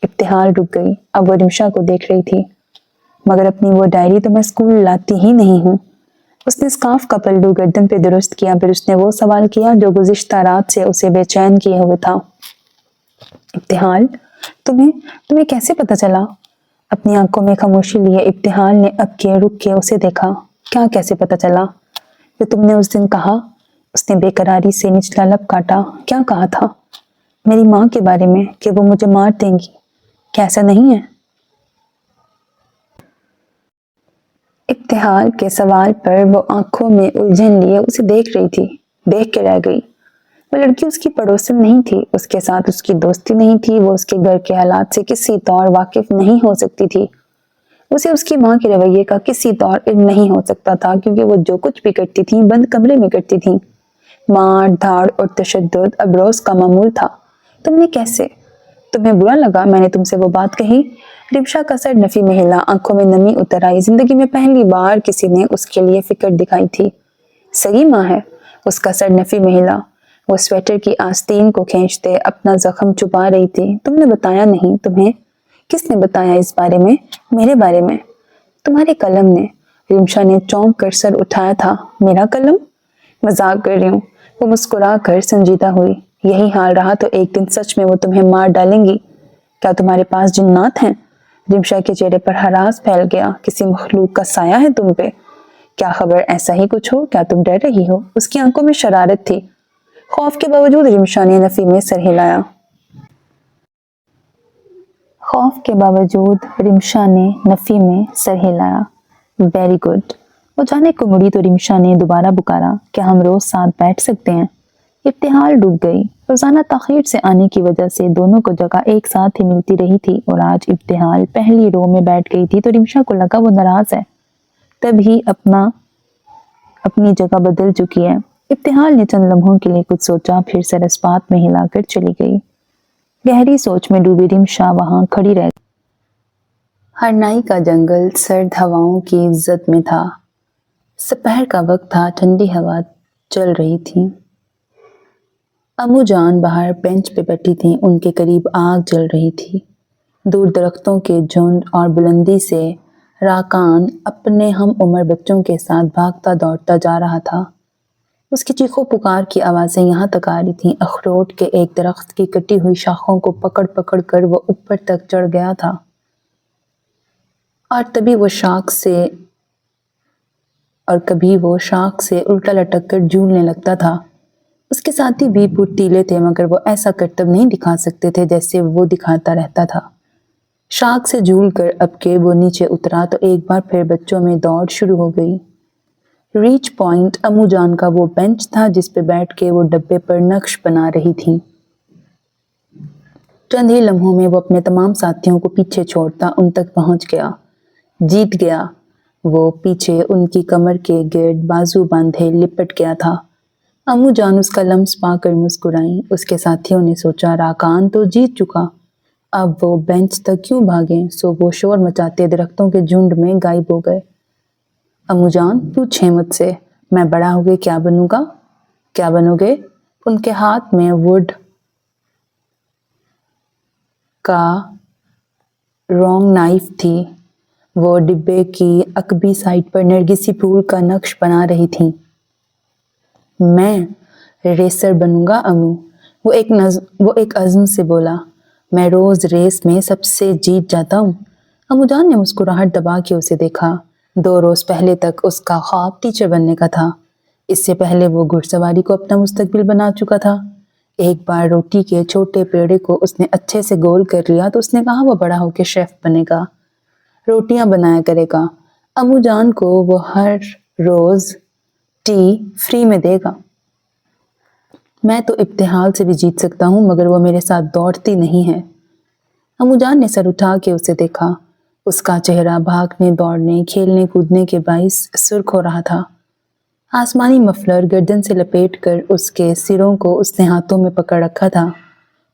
ابتہال رک گئی۔ اب وہ رمشا کو دیکھ رہی تھی۔ مگر اپنی وہ ڈائری تو میں اسکول لاتی ہی نہیں ہوں۔ اس نے اسکارف کا پلو گردن پہ درست کیا، پھر اس نے وہ سوال کیا جو گزشتہ رات سے اسے بے چین کیے ہوئے تھا۔ ابتہال، تمہیں کیسے پتا چلا؟ اپنی آنکھوں میں خاموشی لیے ابتہال نے اب کے رک کے اسے دیکھا۔ کیا کیسے پتا چلا؟ جو تم نے اس دن کہا۔ اس نے بے قراری سے نچلا لب کاٹا۔ کیا کہا تھا؟ میری ماں کے بارے میں، کہ وہ مجھے مار دیں گی۔ کیا ایسا نہیں ہے؟ ابتہال کے سوال پر وہ آنکھوں میں الجھن لیے اسے دیکھ رہی تھی۔ دیکھ کے رہ گئی۔ وہ لڑکی اس کی پڑوسن نہیں تھی، اس کے ساتھ اس کی دوستی نہیں تھی، وہ اس کے گھر کے حالات سے کسی طور واقف نہیں ہو سکتی تھی۔ اسے اس کی ماں کے رویے کا کسی طور علم نہیں ہو سکتا تھا، کیونکہ وہ جو کچھ بھی کرتی تھیں بند کمرے میں کرتی تھیں۔ مار دھاڑ اور تشدد اب روز کا معمول تھا۔ تم نے کیسے؟ تمہیں برا لگا میں نے تم سے وہ بات کہی؟ رمشا کا سر نفی میں ہلا، آنکھوں میں نمی اتر آئی۔ زندگی میں پہلی بار کسی نے اس کے لیے فکر دکھائی تھی۔ صحیح ماں ہے۔ اس کا سر نفی میں ہلا۔ وہ سویٹر کی آستین کو کھینچتے اپنا زخم چھپا رہی تھی۔ تم نے بتایا نہیں؟ تمہیں کس نے بتایا اس بارے میں؟ میرے بارے میں؟ تمہارے قلم نے۔ رمشا نے چونک کر سر اٹھایا تھا۔ میرا قلم؟ مذاق کر رہی ہوں۔ وہ مسکرا کر سنجیدہ ہوئی۔ یہی حال رہا تو ایک دن سچ میں وہ تمہیں مار ڈالیں گی۔ کیا تمہارے پاس جنات ہیں؟ رمشا کے چہرے پر ہراس پھیل گیا۔ کسی مخلوق کا سایہ ہے تم پہ؟ کیا خبر ایسا ہی کچھ ہو؟ کیا تم ڈر رہی ہو؟ اس کی آنکھوں میں شرارت تھی۔ خوف کے باوجود رمشا نے نفی میں سر ہلایا۔ خوف کے باوجود رمشا نے نفی میں سر ہلایا۔ Very good. وہ جانے کو مڑی تو رمشا نے دوبارہ پکارا۔ کیا ہم روز ساتھ بیٹھ سکتے ہیں؟ ابتہال رک گئی۔ روزانہ تاخیر سے آنے کی وجہ سے دونوں کو جگہ ایک ساتھ ہی ملتی رہی تھی، اور آج ابتہال پہلی رو میں بیٹھ گئی تھی تو رمشا کو لگا وہ ناراض ہے، تب ہی اپنی جگہ بدل چکی ہے۔ ابتہال نے چند لمحوں کے لیے کچھ سوچا، پھر سر اس بات میں ہلا کر چلی گئی۔ گہری سوچ میں ڈوبی رمشا وہاں کھڑی رہ گئی۔ ہرنائی کا جنگل سرد ہواؤں کی زد میں تھا۔ سپہر کا وقت تھا، ٹھنڈی ہوا چل رہی تھی۔ امو جان باہر بینچ پہ بیٹھی تھیں، ان کے قریب آگ جل رہی تھی۔ دور درختوں کے جھنڈ اور بلندی سے راکان اپنے ہم عمر بچوں کے ساتھ بھاگتا دوڑتا جا رہا تھا۔ اس کی چیخو پکار کی آوازیں یہاں تک آ رہی تھیں۔ اخروٹ کے ایک درخت کی کٹی ہوئی شاخوں کو پکڑ پکڑ کر وہ اوپر تک چڑھ گیا تھا، اور کبھی وہ شاخ سے الٹا لٹک کر جھولنے لگتا تھا۔ اس کے ساتھی بھی پرتیلے تھے، مگر وہ ایسا کرتب نہیں دکھا سکتے تھے جیسے وہ دکھاتا رہتا تھا۔ شاخ سے جھول کر اب کہ وہ نیچے اترا تو ایک بار پھر بچوں میں دوڑ شروع ہو گئی۔ ریچ پوائنٹ امو جان کا وہ بینچ تھا جس پہ بیٹھ کے وہ ڈبے پر نقش بنا رہی تھی۔ چند ہی لمحوں میں وہ اپنے تمام ساتھیوں کو پیچھے چھوڑتا ان تک پہنچ گیا۔ جیت گیا۔ وہ پیچھے ان کی کمر کے گرد بازو باندھے لپٹ گیا تھا۔ امو جان اس کا لمس پا کر مسکرائیں۔ اس کے ساتھیوں نے سوچا راکان تو جیت چکا، اب وہ بینچ تک کیوں بھاگیں، سو وہ شور مچاتے درختوں کے جھنڈ میں غائب ہو گئے۔ امو جان پوچھیں مجھ سے میں بڑا ہو کے کیا بنوں گا؟ کیا بنو گے؟ ان کے ہاتھ میں ووڈ کا رونگ نائف تھی۔ وہ ڈبے کی عقبی سائڈ پر نرگسی پھول کا نقش بنا رہی تھی۔ میں ریسر بنوں گا امو، وہ ایک عزم سے بولا۔ میں روز ریس میں سب سے جیت جاتا ہوں۔ امو جان نے مسکراہٹ دبا کے اسے دیکھا۔ 2 روز پہلے تک اس کا خواب ٹیچر بننے کا تھا۔ اس سے پہلے وہ گھڑ سواری کو اپنا مستقبل بنا چکا تھا۔ ایک بار روٹی کے چھوٹے پیڑے کو اس نے اچھے سے گول کر لیا تو اس نے کہا وہ بڑا ہو کے شیف بنے گا، روٹیاں بنایا کرے گا۔ امو جان کو وہ ہر روز ٹی فری میں دے گا۔ میں تو ابتحال سے بھی جیت سکتا ہوں مگر وہ میرے ساتھ دوڑتی نہیں ہے۔ امو جان نے سر اٹھا کے اسے دیکھا۔ اس کا چہرہ بھاگنے دوڑنے کھیلنے کودنے کے باعث سرخ ہو رہا تھا۔ آسمانی مفلر گردن سے لپیٹ کر اس کے سروں کو اس نے ہاتھوں میں پکڑ رکھا تھا۔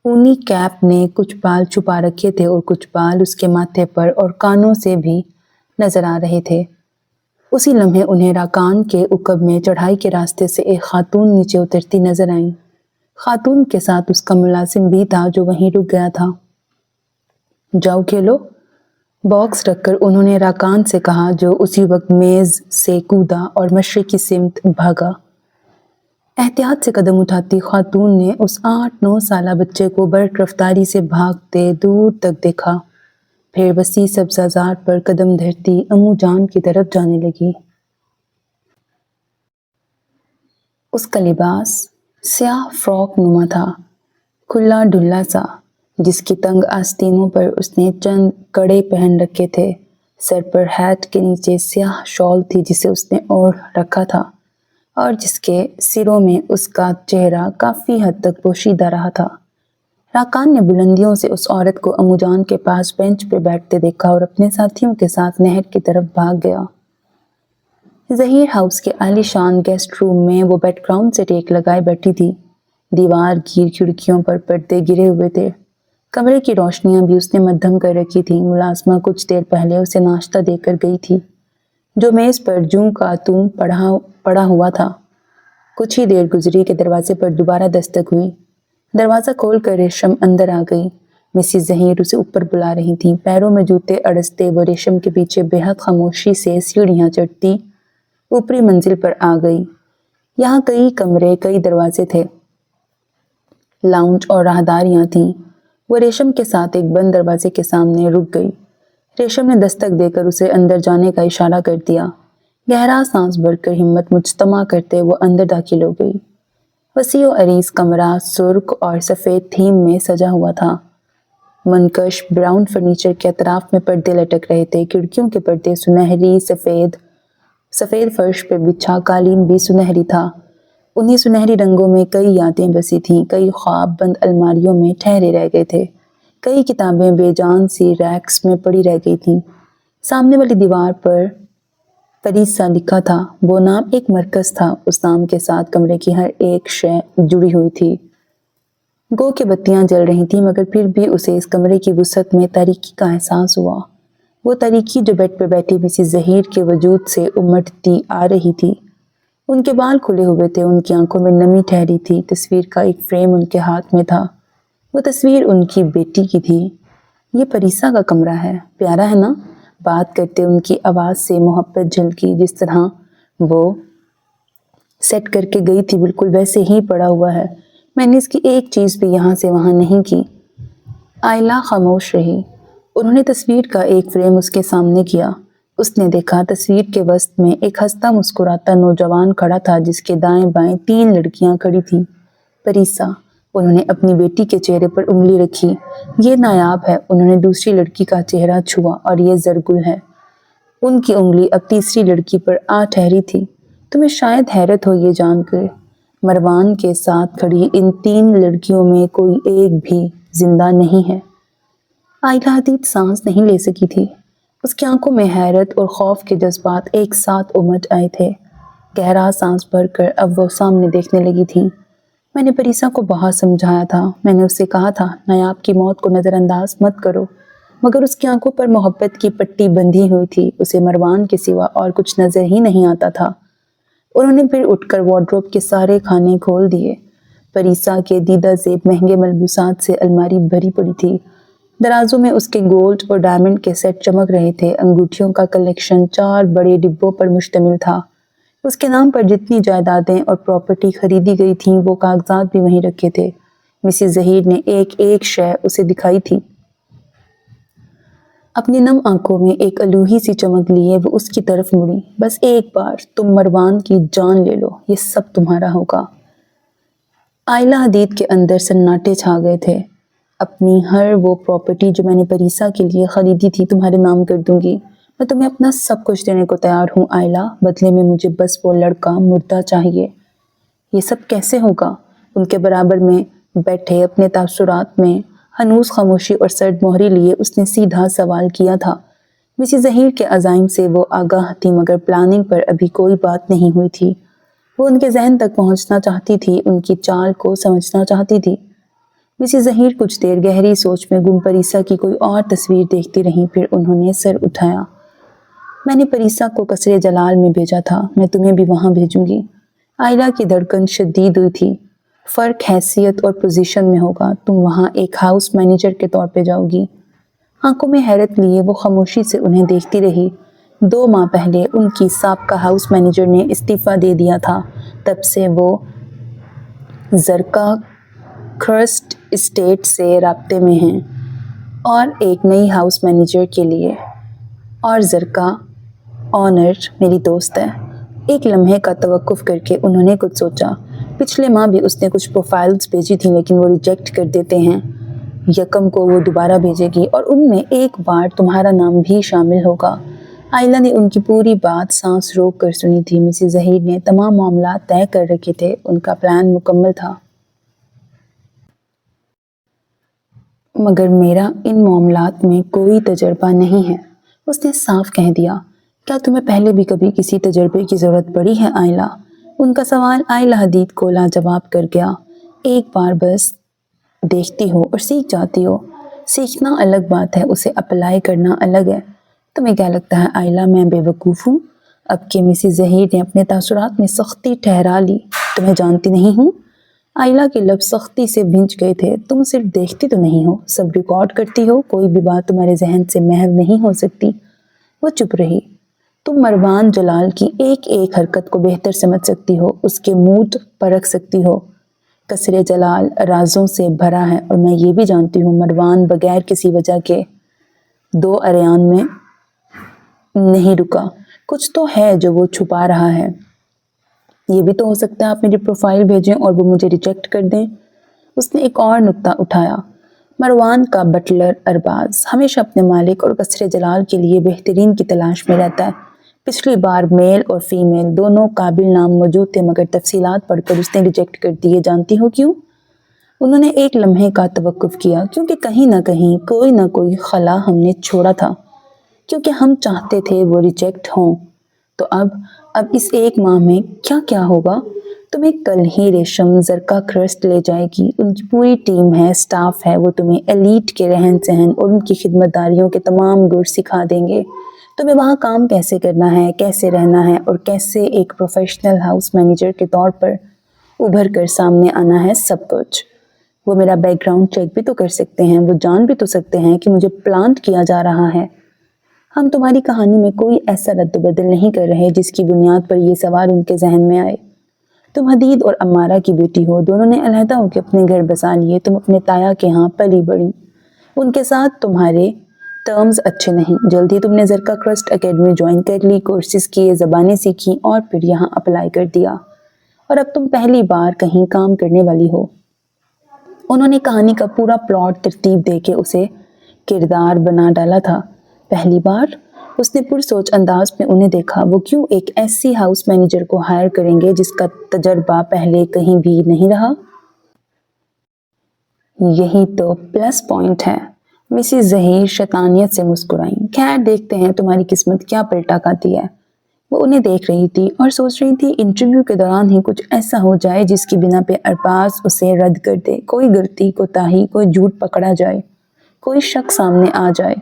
اونی کیپ نے کچھ بال چھپا رکھے تھے اور کچھ بال اس کے ماتھے پر اور کانوں سے بھی نظر آ رہے تھے۔ اسی لمحے انہیں راکان کے عقب میں چڑھائی کے راستے سے ایک خاتون نیچے اترتی نظر آئیں۔ خاتون کے ساتھ اس کا ملازم بھی تھا جو وہیں رک گیا تھا۔ جاؤ کھیلو، باکس رکھ کر انہوں نے راکان سے کہا جو اسی وقت میز سے کودا اور مشرق کی سمت بھاگا۔ احتیاط سے قدم اٹھاتی خاتون نے اس 8-9 سالہ بچے کو برق رفتاری سے بھاگتے دور تک دیکھا، پھر وسیع سبزہ زار پر قدم دھرتی امو جان کی طرف جانے لگی۔ اس کا لباس سیاہ فراک نما تھا، کھلا ڈھلا سا، جس کی تنگ آستینوں پر اس نے چند کڑے پہن رکھے تھے۔ سر پر ہیٹ کے نیچے سیاہ شال تھی جسے اس نے اوڑھ رکھا تھا اور جس کے سروں میں اس کا چہرہ کافی حد تک پوشیدہ رہا تھا۔ راکان نے بلندیوں سے اس عورت کو امو جان کے پاس بینچ پہ بیٹھتے دیکھا اور اپنے ساتھیوں کے ساتھ نہر کی طرف بھاگ گیا۔ ظہیر ہاؤس کے عالی شان گیسٹ روم میں وہ بیک گراؤنڈ سے ٹیک لگائے بیٹھی تھی۔ دیوار گیر کھڑکیوں پر پردے گرے ہوئے تھے۔ کمرے کی روشنیاں بھی اس نے مدھم کر رکھی تھیں۔ ملازمہ کچھ دیر پہلے اسے ناشتہ دے کر گئی تھی جو میز پر جوں کا توں پڑا ہوا تھا۔ کچھ ہی دیر گزری کہ دروازے پر دوبارہ دستک ہوئی۔ دروازہ کھول کر ریشم اندر آ گئی۔ مسز ظہیر اسے اوپر بلا رہی تھیں۔ پیروں میں جوتے اڑستے وہ ریشم کے پیچھے بے حد خاموشی سے سیڑھیاں چڑھتی اوپری منزل پر آ گئی۔ یہاں کئی کمرے، کئی دروازے تھے، لاؤنج اور راہداریاں تھیں۔ وہ ریشم کے ساتھ ایک بند دروازے کے سامنے رک گئی۔ ریشم نے دستک دے کر اسے اندر جانے کا اشارہ کر دیا۔ گہرا سانس بھر کر ہمت مجتمع کرتے وہ اندر داخل ہو گئی۔ وسیع و عریض کمرہ سرخ اور سفید تھیم میں سجا ہوا تھا۔ منکش براؤن فرنیچر کے اطراف میں پردے لٹک رہے تھے۔ کھڑکیوں کے پردے سنہری سفید فرش پہ بچھا قالین بھی سنہری تھا۔ انہی سنہری رنگوں میں کئی یادیں بسی تھیں، کئی خواب بند الماریوں میں ٹھہرے رہ گئے تھے، کئی کتابیں بے جان سی ریکس میں پڑی رہ گئی تھیں۔ سامنے والی دیوار پر پریسا لکھا تھا۔ وہ نام ایک مرکز تھا۔ اس نام کے ساتھ کمرے کی ہر ایک شے جڑی ہوئی تھی۔ گو کہ بتیاں جل رہی تھیں مگر پھر بھی اسے اس کمرے کی وسعت میں تاریکی کا احساس ہوا۔ وہ تاریکی جو بیڈ پہ بیٹھی مسز ظہیر کے وجود سے امٹتی آ رہی تھی۔ ان کے بال کھلے ہوئے تھے، ان کی آنکھوں میں نمی ٹھہری تھی۔ تصویر کا ایک فریم ان کے ہاتھ میں تھا۔ وہ تصویر ان کی بیٹی کی تھی۔ یہ پریسا کا کمرہ ہے، پیارا ہے نا؟ بات کرتے ان کی آواز سے محبت جھلکی۔ جس طرح وہ سیٹ کر کے گئی تھی بالکل ویسے ہی پڑا ہوا ہے۔ میں نے اس کی ایک چیز بھی یہاں سے وہاں نہیں کی۔ آئلہ خاموش رہی۔ انہوں نے تصویر کا ایک فریم اس کے سامنے کیا۔ اس نے دیکھا تصویر کے وسط میں ایک ہنستا مسکراتا نوجوان کھڑا تھا جس کے دائیں بائیں 3 لڑکیاں کھڑی تھیں۔ پریسا، انہوں نے اپنی بیٹی کے چہرے پر انگلی رکھی۔ یہ نایاب ہے۔ انہوں نے دوسری لڑکی کا چہرہ چھوا، اور یہ زرگل ہے۔ ان کی انگلی اب تیسری لڑکی پر آ ٹھہری تھی۔ تمہیں شاید حیرت ہو یہ جان کر، مروان کے ساتھ کھڑی ان 3 لڑکیوں میں کوئی ایک بھی زندہ نہیں ہے۔ آئلہ حدید سانس نہیں لے سکی تھی۔ اس کی آنکھوں میں حیرت اور خوف کے جذبات ایک ساتھ امٹ آئے تھے۔ گہرا سانس بھر کر اب وہ سامنے دیکھنے لگی تھی۔ میں نے پریسا کو بہت سمجھایا تھا، میں نے اسے کہا تھا نایاب کی موت کو نظر انداز مت کرو، مگر اس کی آنکھوں پر محبت کی پٹی بندھی ہوئی تھی، اسے مروان کے سوا اور کچھ نظر ہی نہیں آتا تھا۔ انہوں نے پھر اٹھ کر وارڈروب کے سارے کھانے کھول دیے۔ پریسا کے دیدہ زیب مہنگے ملبوسات سے الماری بھری پڑی تھی۔ درازوں میں اس کے گولڈ اور ڈائمنڈ کے سیٹ چمک رہے تھے۔ انگوٹھیوں کا کلیکشن 4 بڑے ڈبوں پر مشتمل تھا۔ اس کے نام پر جتنی جائیدادیں اور پراپرٹی خریدی گئی تھیں وہ کاغذات بھی وہیں رکھے تھے۔ مسز ظہیر نے ایک ایک شے اسے دکھائی تھی۔ اپنی نم آنکھوں میں ایک الوہی سی چمک لیے وہ اس کی طرف مڑی۔ بس ایک بار تم مروان کی جان لے لو، یہ سب تمہارا ہوگا۔ آئلہ حدید کے اندر سناٹے چھا گئے تھے۔ اپنی ہر وہ پراپرٹی جو میں نے پریسا کے لیے خریدی تھی تمہارے نام کر دوں گی۔ میں تمہیں اپنا سب کچھ دینے کو تیار ہوں آئلہ، بدلے میں مجھے بس وہ لڑکا مردہ چاہیے۔ یہ سب کیسے ہوگا؟ ان کے برابر میں بیٹھے اپنے تاثرات میں ہنوز خاموشی اور سرد مہری لیے اس نے سیدھا سوال کیا تھا۔ مسز ظہیر کے عزائم سے وہ آگاہ تھی مگر پلاننگ پر ابھی کوئی بات نہیں ہوئی تھی۔ وہ ان کے ذہن تک پہنچنا چاہتی تھی، ان کی چال کو سمجھنا چاہتی تھی۔ مسز ظہیر کچھ دیر گہری سوچ میں گم پریسا کی کوئی اور تصویر دیکھتی رہیں، پھر انہوں نے سر اٹھایا۔ میں نے پریسا کو قصر جلال میں بھیجا تھا، میں تمہیں بھی وہاں بھیجوں گی۔ آئلہ کی دھڑکن شدید ہوئی تھی۔ فرق حیثیت اور پوزیشن میں ہوگا، تم وہاں ایک ہاؤس مینیجر کے طور پہ جاؤ گی۔ آنکھوں میں حیرت لیے وہ خاموشی سے انہیں دیکھتی رہی۔ 2 ماہ پہلے ان کی سابقہ ہاؤس مینیجر نے استعفیٰ دے دیا تھا، تب سے وہ زرکا کرسٹ اسٹیٹ سے رابطے میں ہیں اور ایک نئی ہاؤس مینیجر کے لیے، اور زرکا آنر میری دوست ہے۔ ایک لمحے کا توقف کر کے انہوں نے کچھ سوچا۔ پچھلے ماہ بھی اس نے کچھ پروفائلز بھیجی تھیں لیکن وہ ریجیکٹ کر دیتے ہیں۔ یکم کو وہ دوبارہ بھیجے گی اور ان میں ایک بار تمہارا نام بھی شامل ہوگا۔ آئلہ نے ان کی پوری بات سانس روک کر سنی تھی۔ مسز ظہیر نے تمام معاملات طے کر رکھے تھے، ان کا پلان مکمل تھا۔ مگر میرا ان معاملات میں کوئی تجربہ نہیں ہے، اس نے صاف کہہ دیا۔ کیا تمہیں پہلے بھی کبھی کسی تجربے کی ضرورت پڑی ہے آئلہ؟ ان کا سوال آئلہ حدید کو لاجواب کر گیا۔ ایک بار بس دیکھتی ہو اور سیکھ جاتی ہو۔ سیکھنا الگ بات ہے، اسے اپلائی کرنا الگ ہے۔ تمہیں کیا لگتا ہے آئلہ میں بے وقوف ہوں؟ اب کہ مسز ظہیر نے اپنے تاثرات میں سختی ٹھہرا لی، تمہیں جانتی نہیں ہوں؟ آئلہ کے لب سختی سے بھنج گئے تھے۔ تم صرف دیکھتی تو نہیں ہو، سب ریکارڈ کرتی ہو، کوئی بھی بات تمہارے ذہن سے محو نہیں ہو سکتی۔ وہ چپ رہی۔ تم مروان جلال کی ایک ایک حرکت کو بہتر سمجھ سکتی ہو، اس کے موڈ پرکھ سکتی ہو۔ قصر جلال رازوں سے بھرا ہے اور میں یہ بھی جانتی ہوں مروان بغیر کسی وجہ کے 2 اریان میں نہیں رکا، کچھ تو ہے جو وہ چھپا رہا ہے۔ یہ بھی تو ہو سکتا ہے آپ میری پروفائل بھیجیں اور وہ مجھے ریجیکٹ کر دیں۔ اس نے ایک اور نکتہ اٹھایا۔ مروان کا بٹلر ارباز ہمیشہ اپنے مالک اور قصر جلال کے لیے بہترین کی تلاش میں رہتا ہے۔ پچھلی بار میل اور فیمیل دونوں قابل نام موجود تھے مگر تفصیلات پڑھ کر اس نے ریجیکٹ کر دیے۔ جانتی ہو کیوں؟ انہوں نے ایک لمحے کا توقف کیا۔ کیونکہ کہیں نہ کہیں کوئی نہ کوئی خلا ہم نے چھوڑا تھا، کیونکہ ہم چاہتے تھے وہ ریجیکٹ ہوں۔ تو اب اس 1 ماہ میں کیا کیا ہوگا؟ تمہیں کل ہی ریشم زرکا کرسٹ لے جائے گی، ان کی پوری ٹیم ہے، سٹاف ہے، وہ تمہیں ایلیٹ کے رہن سہن اور ان کی خدمت داریوں کے تمام گر سکھا دیں گے۔ تمہیں وہاں کام کیسے کرنا ہے، کیسے رہنا ہے اور کیسے ایک پروفیشنل ہاؤس مینیجر کے طور پر ابھر کر سامنے آنا ہے، سب کچھ۔ وہ میرا بیک گراؤنڈ چیک بھی تو کر سکتے ہیں، وہ جان بھی تو سکتے ہیں کہ مجھے پلانٹ کیا جا رہا ہے۔ ہم تمہاری کہانی میں کوئی ایسا رد و بدل نہیں کر رہے جس کی بنیاد پر یہ سوال ان کے ذہن میں آئے۔ تم حدید اور عمارہ کی بیٹی ہو، دونوں نے علیحدہ ہو کے اپنے گھر بسا لیے، تم اپنے تایا کے ہاں پلی بڑی، ان کے ساتھ تمہارے ٹرمز اچھے نہیں۔ جلدی تم نے زرکا کرسٹ اکیڈمی جوائن کر لی، کورسز کیے، زبانیں سیکھی اور پھر یہاں اپلائی کر دیا، اور اب تم پہلی بار کہیں کام کرنے والی ہو۔ انہوں نے کہانی کا پورا پلاٹ ترتیب دے کے اسے کردار بنا ڈالا تھا۔ پہلی بار؟ اس نے پرسوچ انداز میں انہیں دیکھا۔ وہ کیوں ایک ایسی ہاؤس مینیجر کو ہائر کریں گے جس کا تجربہ پہلے کہیں بھی نہیں رہا؟ یہی تو پلس پوائنٹ ہے۔ مسز ظہیر شیطانیت سے مسکرائیں۔ خیر دیکھتے ہیں تمہاری قسمت کیا پلٹا کھاتی ہے۔ وہ انہیں دیکھ رہی تھی اور سوچ رہی تھی انٹرویو کے دوران ہی کچھ ایسا ہو جائے جس کی بنا پہ ارباز اسے رد کر دے، کوئی غلطی کوتاہی، کوئی جھوٹ پکڑا جائے، کوئی شک سامنے آ جائے۔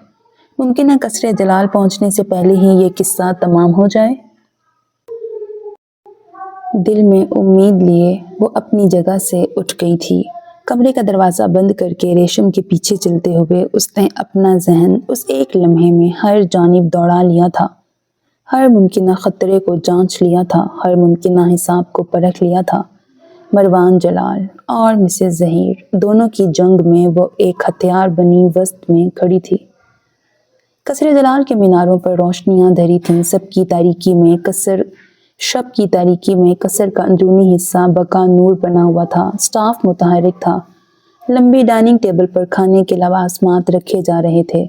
ممکن ہے قصر جلال پہنچنے سے پہلے ہی یہ قصہ تمام ہو جائے۔ دل میں امید لیے وہ اپنی جگہ سے اٹھ گئی تھی۔ کمرے کا دروازہ بند کر کے ریشم کے پیچھے چلتے ہوئے اس نے اپنا ذہن اس ایک لمحے میں ہر جانب دوڑا لیا تھا، ہر ممکنہ خطرے کو جانچ لیا تھا، ہر ممکنہ حساب کو پرکھ لیا تھا۔ مروان جلال اور مسز ظہیر دونوں کی جنگ میں وہ ایک ہتھیار بنی وسط میں کھڑی تھی۔ قصر جلال کے میناروں پر روشنیاں دھری تھیں، شب کی تاریکی میں قصر کا اندرونی حصہ بقا نور بنا ہوا تھا۔ سٹاف متحرک تھا۔ لمبی ڈائننگ ٹیبل پر کھانے کے لوازمات رکھے جا رہے تھے۔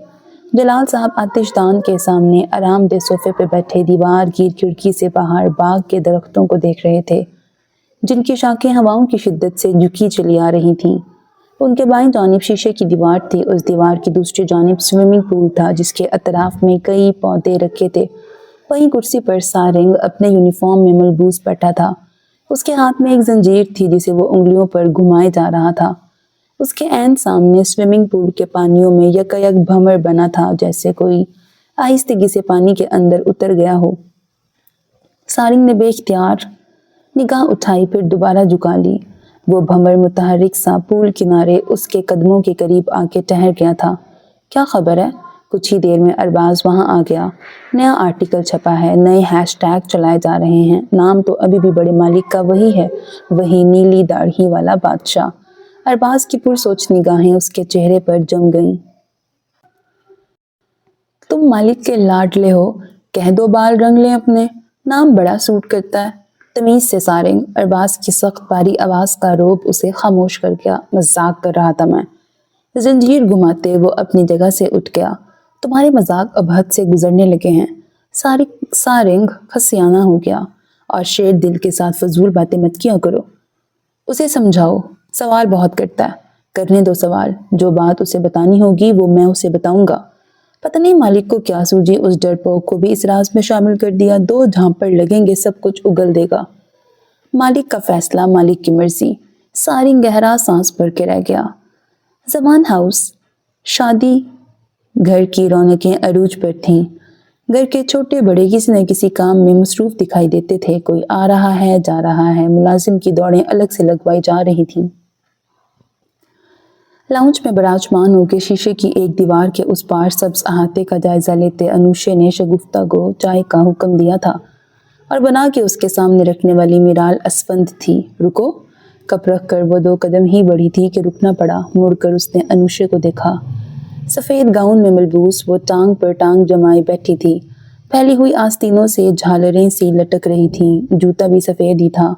جلال صاحب آتش دان کے سامنے آرام دہ صوفے پہ بیٹھے دیوار گیر کھڑکی سے باہر باغ کے درختوں کو دیکھ رہے تھے، جن کی شاخیں ہواؤں کی شدت سے جھکی چلی آ رہی تھیں۔ ان کے بائیں جانب شیشے کی دیوار تھی، اس دیوار کی دوسری جانب سوئمنگ پول تھا جس کے اطراف میں کئی پودے رکھے تھے۔ وہیں کرسی پر سارنگ اپنے یونیفارم میں ملبوس بیٹھا تھا۔ اس کے ہاتھ میں ایک زنجیر تھی جسے وہ انگلیوں پر گھمائے جا رہا تھا۔ اس کے عین سامنے سوئمنگ پول کے پانیوں میں یکایک بھنور بنا تھا، جیسے کوئی آہستگی سے پانی کے اندر اتر گیا ہو۔ سارنگ نے بے اختیار نگاہ اٹھائی، پھر دوبارہ جھکا لی۔ وہ بھنور متحرک سا پول کنارے اس کے قدموں کے قریب آ کے ٹھہر گیا تھا۔ کیا خبر ہے؟ کچھ ہی دیر میں ارباز وہاں آ گیا۔ نیا آرٹیکل چھپا ہے، نئے ہیش ٹیگ چلائے جا رہے ہیں۔ نام تو ابھی بھی بڑے مالک کا وہی ہے، وہی نیلی داڑھی والا بادشاہ۔ ارباز کی پرسوچ نگاہیں اس کے چہرے پر جم گئیں۔ تم مالک کے لاڈلے ہو، کہہ دو بال رنگ لیں اپنے، نام بڑا سوٹ کرتا ہے۔ تمیز سے سارنگ۔ ارباز کی سخت بھاری آواز کا رعب اسے خاموش کر گیا۔ مذاق کر رہا تھا میں۔ زنجیر گھماتے وہ اپنی جگہ سے اٹھ گیا۔ تمہارے مذاق اب حد سے گزرنے لگے ہیں۔ سارنگ خسیانہ ہو گیا۔ اور شیر دل کے ساتھ فضول باتیں مت کیا کرو، اسے سمجھاؤ، سوال بہت کرتا ہے۔ کرنے دو سوال، جو بات اسے بتانی ہوگی وہ میں اسے بتاؤں گا۔ پتہ نہیں مالک کو کیا سوجی، اس ڈرپوک کو بھی اس راز میں شامل کر دیا۔ دو جھانپڑ لگیں گے، سب کچھ اگل دے گا۔ مالک کا فیصلہ، مالک کی مرضی۔ سارنگ گہرا سانس بھر کے رہ گیا۔ زمان ہاؤس شادی گھر کی رونقیں عروج پر تھیں۔ گھر کے چھوٹے بڑے کسی نہ کسی کام میں مصروف دکھائی دیتے تھے۔ کوئی آ رہا ہے، جا رہا ہے، ملازم کی دوڑیں الگ سے لگوائی جا رہی تھیں۔ لاؤنج میں براجمان ہو کے شیشے کی ایک دیوار کے اس پار سبز احاطے کا جائزہ لیتے انوشے نے شگفتہ کو چائے کا حکم دیا تھا اور بنا کے اس کے سامنے رکھنے والی میرال اسفند تھی۔ رکو۔ کپ رکھ کر وہ 2 قدم ہی بڑھی تھی کہ رکنا پڑا۔ مڑ کر اس نے انوشے کو دیکھا۔ سفید گاؤن میں ملبوس وہ ٹانگ پر ٹانگ جمائے بیٹھی تھی۔ پھیلی ہوئی آستینوں سے جھالریں سی لٹک رہی تھیں۔ جوتا بھی سفید ہی تھا،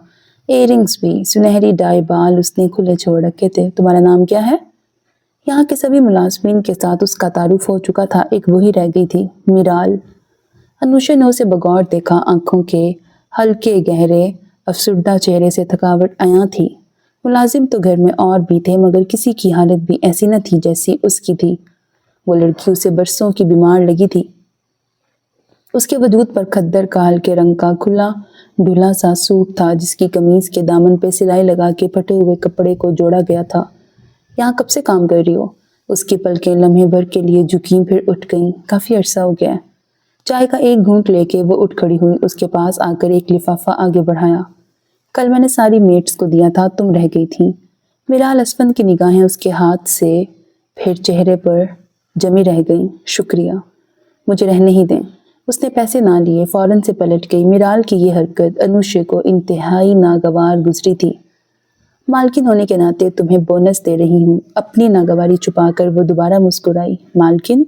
ایئرنگز بھی۔ سنہری ڈائی بال اس نے کھلے چھوڑ رکھے تھے۔ تمہارا نام کیا ہے؟ یہاں کے سبھی ملازمین کے ساتھ اس کا تعارف ہو چکا تھا، ایک وہی رہ گئی تھی، میرال۔ انوشے نے اسے بغور دیکھا۔ آنکھوں کے ہلکے گہرے افسردہ چہرے سے تھکاوٹ عیاں تھی۔ ملازم تو گھر میں اور بھی تھے، مگر کسی کی حالت بھی ایسی نہ تھی جیسی اس کی تھی۔ وہ لڑکی اسے برسوں کی بیمار لگی تھی۔ اس کے وجود پر کھدر کا ہلکے رنگ کا کھلا ڈھلا سا سوٹ تھا، جس کی قمیض کے دامن پہ سلائی لگا کے پھٹے ہوئے کپڑے کو جوڑا گیا تھا۔ یہاں کب سے کام کر رہی ہو؟ اس کی پلکیں لمحے بھر کے لیے جھکیں، پھر اٹھ گئیں۔ کافی عرصہ ہو گیا ہے۔ چائے کا ایک گھونٹ لے کے وہ اٹھ کھڑی ہوئی، اس کے پاس آ کر ایک لفافہ آگے بڑھایا۔ کل میں نے ساری میٹس کو دیا تھا، تم رہ گئی تھی۔ میرال اسفند کی نگاہیں اس کے ہاتھ سے پھر چہرے پر جمی رہ گئیں۔ شکریہ، مجھے رہنے ہی دیں۔ اس نے پیسے نہ لیے، فوراً سے پلٹ گئی۔ میرال کی یہ حرکت انوشے کو انتہائی ناگوار گزری تھی۔ مالکن ہونے کے ناطے تمہیں بونس دے رہی ہوں۔ اپنی ناگواری چھپا کر وہ دوبارہ مسکرائی۔ مالکن؟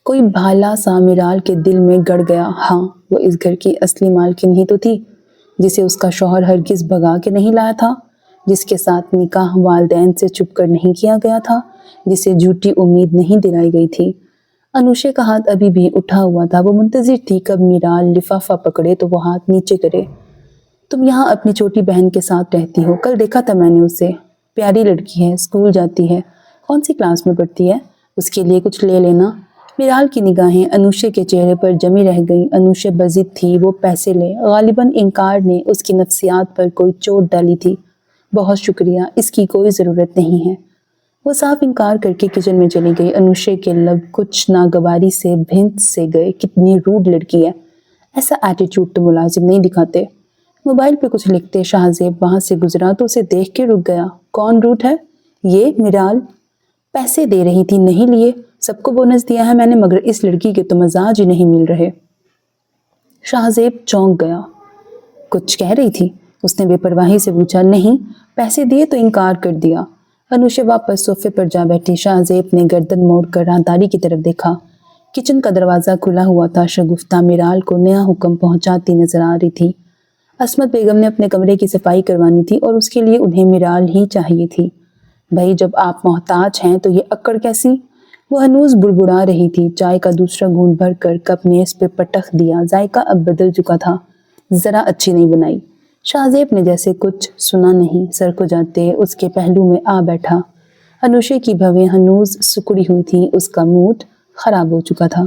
کوئی بھالا سا میرال کے دل میں گڑ گیا۔ ہاں، وہ اس گھر کی اصلی مالکن ہی تو تھی، جسے اس کا شوہر ہرگز بھگا کے نہیں لایا تھا، جس کے ساتھ نکاح والدین سے چھپ کر نہیں کیا گیا تھا، جسے جھوٹی امید نہیں دلائی گئی تھی۔ انوشے کا ہاتھ ابھی بھی اٹھا ہوا تھا. وہ منتظر تھی کب میرال لفافہ پکڑے تو وہ ہاتھ نیچے کرے. تم یہاں اپنی چھوٹی بہن کے ساتھ رہتی ہو. کل دیکھا تھا میں نے اسے. پیاری لڑکی ہے, اسکول جاتی ہے. کون سی کلاس میں پڑھتی ہے؟ اس کے لیے کچھ لے لینا. میرال کی نگاہیں انوشے کے چہرے پر جمی رہ گئیں. انوشے بضد تھی وہ پیسے لے. غالباً انکار نے اس کی نفسیات پر کوئی چوٹ ڈالی تھی. بہت شکریہ, اس کی کوئی ضرورت نہیں ہے. وہ صاف انکار کر کے کچن میں چلی گئی. انوشے کے لب کچھ ناگواری سے بھنس سے گئے. کتنی روڈ لڑکی ہے. ایسا ایٹیٹیوڈ تو ملازم نہیں دکھاتے. موبائل پہ کچھ لکھتے شاہ زیب وہاں سے گزرا تو اسے دیکھ کے رک گیا. کون روٹ ہے؟ یہ میرال. پیسے دے رہی تھی, نہیں لیے. سب کو بونس دیا ہے میں نے, مگر اس لڑکی کے تو مزاج ہی نہیں مل رہے. شاہ زیب چونک گیا. کچھ کہہ رہی تھی؟ اس نے بے پرواہی سے پوچھا. نہیں, پیسے دیے تو انکار کر دیا. انوشے واپس صوفے پر جا بیٹھی. شاہ زیب نے گردن موڑ کر راہداری کی طرف دیکھا. کچن کا دروازہ کھلا ہوا تھا. شگفتہ میرال کو نیا حکم پہنچاتی نظر آ رہی تھی. عصمت بیگم نے اپنے کمرے کی صفائی کروانی تھی اور اس کے لیے انہیں میرال ہی چاہیے تھی. بھائی جب آپ محتاج ہیں تو یہ اکڑ کیسی؟ وہ ہنوز بڑبڑا رہی تھی. چائے کا دوسرا گھونٹ بھر کر کپ میز پہ پٹخ دیا. ذائقہ اب بدل چکا تھا. ذرا اچھی نہیں بنائی. شاہ زیب نے جیسے کچھ سنا نہیں سر کو جاتے اس کے پہلو میں آ بیٹھا. انوشے کی بھویں ہنوز سکڑی ہوئی تھی. اس کا موڈ خراب ہو چکا تھا.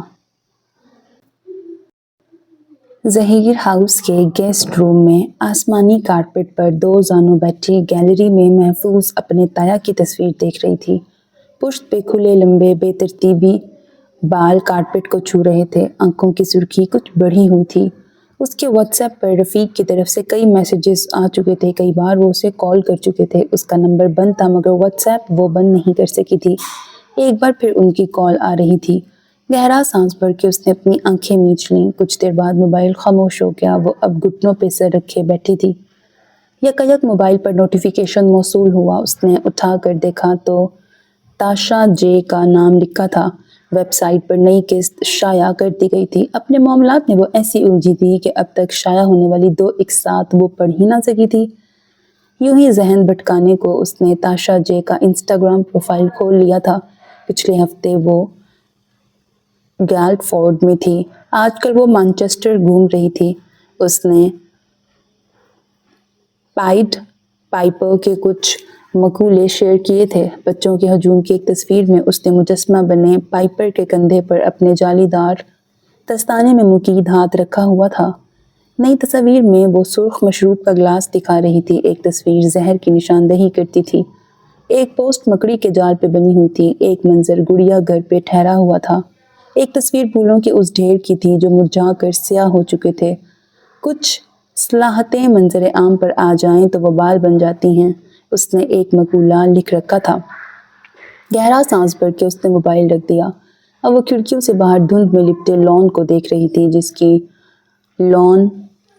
ظہیر ہاؤس کے گیسٹ روم میں آسمانی کارپٹ پر دو زانوں بیٹھی گیلری میں محفوظ اپنے تایا کی تصویر دیکھ رہی تھی. پشت پہ کھلے لمبے بے ترتیبی بال کارپٹ کو چھو رہے تھے. آنکھوں کی سرخی کچھ بڑھی ہوئی تھی. اس کے واٹس ایپ پر رفیق کی طرف سے کئی میسیجز آ چکے تھے. کئی بار وہ اسے کال کر چکے تھے. اس کا نمبر بند تھا مگر واٹس ایپ وہ بند نہیں کر سکی تھی. ایک بار پھر ان کی کال آ رہی تھی. گہرا سانس بھر کے اس نے اپنی آنکھیں میچ لیں. کچھ دیر بعد موبائل خاموش ہو گیا. وہ اب گھٹنوں پہ سر رکھے بیٹھی تھی. یکایک موبائل پر نوٹیفیکیشن موصول ہوا. اس نے اٹھا کر دیکھا تو تاشا جے کا نام لکھا تھا. ویب سائٹ پر نئی قسط شائع کر دی گئی تھی. اپنے معاملات میں وہ ایسی الجھی تھی کہ اب تک شائع ہونے والی 2 اقساط وہ پڑھ ہی نہ سکی تھی. یوں ہی ذہن بھٹکانے کو اس نے تاشا جے کا انسٹاگرام پروفائل کھول لیا تھا. پچھلے ہفتے وہ گیلڈ فورڈ میں تھی. آج کل وہ مانچسٹر گھوم رہی تھی. اس نے پائیڈ پائپر کے کچھ مقولے شیئر کیے تھے. بچوں کے ہجوم کی ایک تصویر میں اس نے مجسمہ بنے پائپر کے کندھے پر اپنے جالی دار دستانے میں مقید ہاتھ رکھا ہوا تھا. نئی تصویر میں وہ سرخ مشروب کا گلاس دکھا رہی تھی. ایک تصویر زہر کی نشاندہی کرتی تھی. ایک پوسٹ مکڑی کے جال پہ بنی ہوئی تھی. ایک منظر گڑیا گھر پہ ٹھہرا ہوا تھا. ایک تصویر پھولوں کے اس ڈھیر کی تھی جو مرجھا کر سیاہ ہو چکے تھے. کچھ صلاحتیں منظر عام پر آ جائیں تو وبال بن جاتی ہیں. اس نے ایک مقولہ لکھ رکھا تھا. گہرا سانس بھر کے اس نے موبائل رکھ دیا. اب وہ کھڑکیوں سے باہر دھند میں لپٹے لان کو دیکھ رہی تھی جس کی لان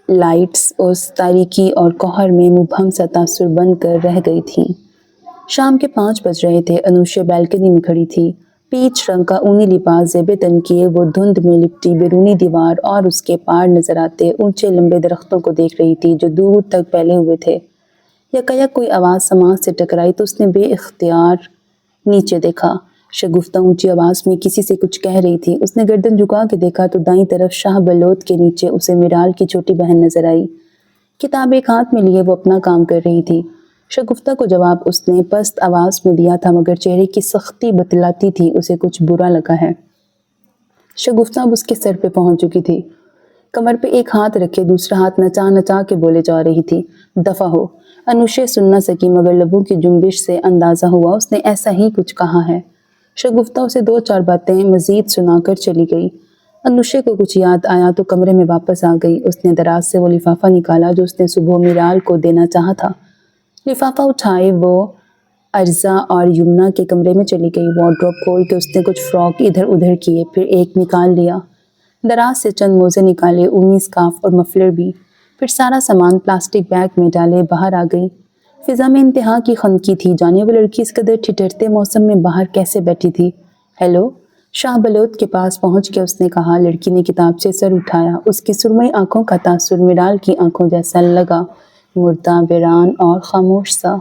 لائٹس اس تاریکی اور کوہر میں مبہم سا تاثر بن کر رہ گئی تھیں. شام کے 5 بج رہے تھے. انوشے بالکنی میں کھڑی تھی. پیچ رنگ کا اونی لباس زیب تن کیے وہ دھند میں لپٹی بیرونی دیوار اور اس کے پار نظر آتے اونچے لمبے درختوں کو دیکھ رہی تھی جو دور تک پھیلے ہوئے تھے. یکایک کوئی آواز سماعت سے ٹکرائی تو اس نے بے اختیار نیچے دیکھا. شگفتہ اونچی آواز میں کسی سے کچھ کہہ رہی تھی. اس نے گردن جھکا کے دیکھا تو دائیں طرف شاہ بلوت کے نیچے اسے میرال کی چھوٹی بہن نظر آئی. کتاب ایک ہاتھ میں لیے وہ اپنا کام کر رہی تھی. شگفتہ کو جواب اس نے پست آواز میں دیا تھا مگر چہرے کی سختی بتلاتی تھی اسے کچھ برا لگا ہے. شگفتہ اب اس کے سر پہ پہنچ چکی تھی. کمر پہ ایک ہاتھ رکھے دوسرا ہاتھ نچا نچا کے بولے جا رہی تھی. دفع ہو. انوشے سن نہ سکی مگر لبوں کی جنبش سے اندازہ ہوا اس نے ایسا ہی کچھ کہا ہے. شگفتہ اسے 2-4 باتیں مزید سنا کر چلی گئی. انوشے کو کچھ یاد آیا تو کمرے میں واپس آ گئی. اس نے دراز سے وہ لفافہ نکالا جو اس نے صبح میرال کو دینا چاہا تھا. لفافہ اٹھائے وہ ارزا اور یمنا کے کمرے میں چلی گئی. وارڈروب کھول کے اس نے کچھ فراک ادھر ادھر کیے پھر ایک نکال لیا. دراز سے چند موزے نکالے اونی اسکارف اور مفلر بھی. پھر سارا سامان پلاسٹک بیگ میں ڈالے باہر آ گئی. فضا میں انتہا کی خنکی تھی. جانے وہ لڑکی اس قدر ٹھٹھرتے موسم میں باہر کیسے بیٹھی تھی. ہیلو. شاہ بلوت کے پاس پہنچ کے اس نے کہا. لڑکی نے کتاب سے سر اٹھایا. اس کی سرمئی آنکھوں کا تاثر میرال کی آنکھوں جیسا لگا. مردہ ویران اور خاموش سا.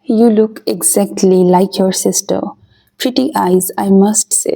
You look exactly like your sister. pretty eyes, I must say.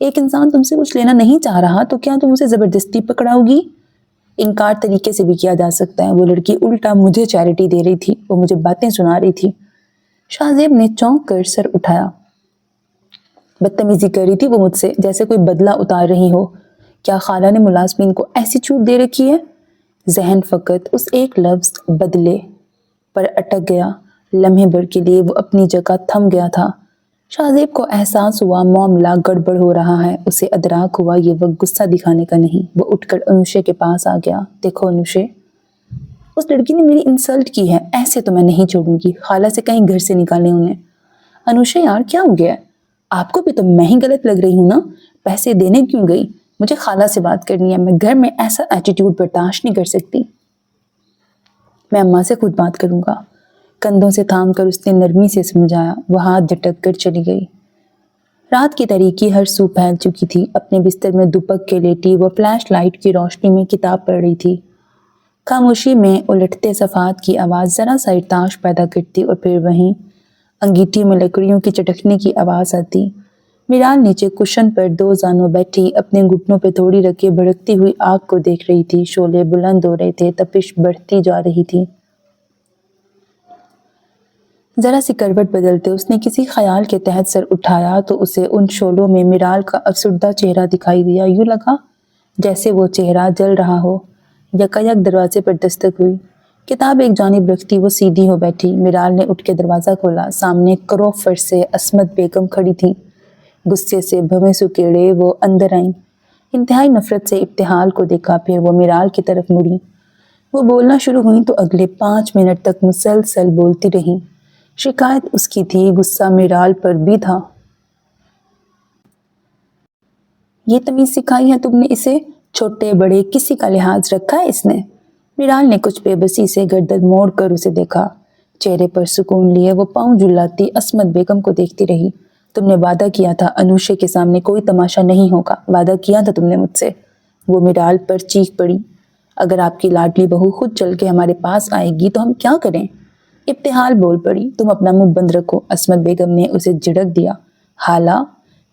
ایک انسان تم سے کچھ لینا نہیں چاہ رہا تو کیا تم اسے زبردستی پکڑاؤ گی؟ انکار طریقے سے بھی کیا جا سکتا ہے۔ وہ لڑکی الٹا مجھے چیریٹی دے رہی تھی، وہ مجھے باتیں سنا رہی تھی۔ شاہ زیب نے چونک کر سر اٹھایا۔ بدتمیزی کر رہی تھی وہ مجھ سے، جیسے کوئی بدلہ اتار رہی ہو۔ کیا خالہ نے ملازمین کو ایسی چھوٹ دے رکھی ہے؟ ذہن فقط اس ایک لفظ بدلے پر اٹک گیا۔ لمحے بھر کے لیے وہ اپنی جگہ تھم گیا تھا۔ شاہ زیب کو احساس ہوا معاملہ گڑبڑ ہو رہا ہے۔ اسے ادراک ہوا یہ وقت غصہ دکھانے کا نہیں۔ وہ اٹھ کر انوشے کے پاس آ گیا۔ دیکھو انوشے، اس لڑکی نے میری انسلٹ کی ہے، ایسے تو میں نہیں چھوڑوں گی۔ خالہ سے کہیں گھر سے نکالیں انہیں۔ انوشے یار کیا ہو گیا ہے؟ آپ کو بھی تو میں ہی غلط لگ رہی ہوں نا؟ پیسے دینے کیوں گئی؟ مجھے خالہ سے بات کرنی ہے، میں گھر میں ایسا ایٹیٹیوڈ برداشت نہیں کر سکتی۔ میں اماں سے خود بات کروں گا۔ کندھوں سے تھام کر اس نے نرمی سے سمجھایا۔ وہ ہاتھ جھٹک کر چلی گئی۔ رات کی تاریکی ہر سو پھیل چکی تھی۔ اپنے بستر میں دوپک کے لیٹی وہ فلیش لائٹ کی روشنی میں کتاب پڑھ رہی تھی۔ خاموشی میں الٹتے صفحات کی آواز ذرا سا ارتعاش پیدا کرتی اور پھر وہیں انگیٹھی میں لکڑیوں کی چٹکنے کی آواز آتی۔ میرال نیچے کشن پر دو زانوں بیٹھی اپنے گھٹنوں پہ تھوڑی رکھے بھڑکتی ہوئی آگ کو دیکھ رہی تھی۔ شعلے بلند ہو رہے تھے، تپش بڑھتی جا رہی تھی۔ ذرا سی کروٹ بدلتے اس نے کسی خیال کے تحت سر اٹھایا تو اسے ان شعلوں میں میرال کا افسردہ چہرہ دکھائی دیا۔ یوں لگا جیسے وہ چہرہ جل رہا ہو۔ یکایک دروازے پر دستک ہوئی۔ کتاب ایک جانب رکھتی وہ سیدھی ہو بیٹھی۔ میرال نے اٹھ کے دروازہ کھولا۔ سامنے کرو فرش سے عصمت بیگم کھڑی تھی۔ غصے سے بھویں سکیڑے وہ اندر آئیں۔ انتہائی نفرت سے ابتہال کو دیکھا، پھر وہ میرال کی طرف مڑی۔ وہ بولنا شروع ہوئیں تو اگلے 5 منٹ تک مسلسل بولتی رہیں۔ شکایت اس کی تھی، غصہ میرال پر بھی تھا۔ یہ تمیز سکھائی ہے تم نے اسے؟ چھوٹے بڑے کسی کا لحاظ رکھا ہے اس نے؟ میرال نے کچھ بے بسی سے گردن موڑ کر اسے دیکھا۔ چہرے پر سکون لیے وہ پاؤں جھلاتی عصمت بیگم کو دیکھتی رہی۔ تم نے وعدہ کیا تھا انوشے کے سامنے کوئی تماشا نہیں ہوگا، وعدہ کیا تھا تم نے مجھ سے۔ وہ میرال پر چیخ پڑی۔ اگر آپ کی لاڈلی بہو خود چل کے ہمارے پاس آئے گی تو ہم کیا کریں؟ ابتہال بول پڑی۔ تم اپنا منہ بند رکھو، عصمت بیگم نے اسے جھڑک دیا۔ حالہ؟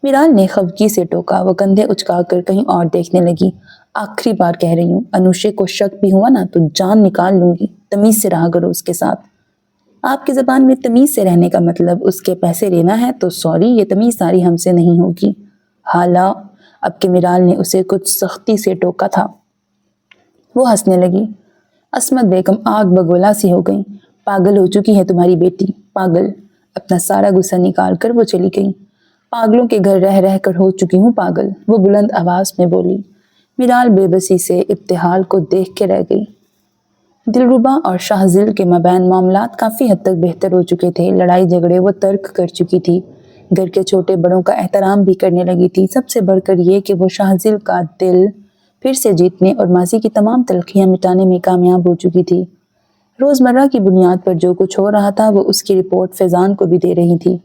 میرال نے خفگی سے ٹوکا۔ وہ کندھے اچکا کر کہیں اور دیکھنے لگی۔ آخری بار کہہ رہی ہوں، انوشے کو شک بھی ہوا نا تو جان نکال لوں گی۔ تمیز سے رہا کرو اس کے ساتھ۔ آپ کی زبان میں تمیز سے رہنے کا مطلب اس کے پیسے لینا ہے تو سوری، یہ تمیز ساری ہم سے نہیں ہوگی۔ حالہ؟ اب کہ میرال نے اسے کچھ سختی سے ٹوکا تھا۔ وہ ہنسنے لگی۔ عصمت بیگم آگ بگولا سی ہو گئی۔ پاگل ہو چکی ہے تمہاری بیٹی، پاگل۔ اپنا سارا غصہ نکال کر وہ چلی گئی۔ پاگلوں کے گھر رہ رہ کر ہو چکی ہوں پاگل، وہ بلند آواز میں بولی۔ میرال بے بسی سے ابتہال کو دیکھ کے رہ گئی۔ دلربا اور شاہزل کے مابین معاملات کافی حد تک بہتر ہو چکے تھے۔ لڑائی جھگڑے وہ ترک کر چکی تھی۔ گھر کے چھوٹے بڑوں کا احترام بھی کرنے لگی تھی۔ سب سے بڑھ کر یہ کہ وہ شاہزل کا دل پھر سے جیتنے اور ماضی کی تمام تلخیاں مٹانے میں کامیاب ہو چکی تھی۔ روزمرہ کی بنیاد پر جو کچھ ہو رہا تھا وہ اس کی رپورٹ فیضان کو بھی دے رہی تھی۔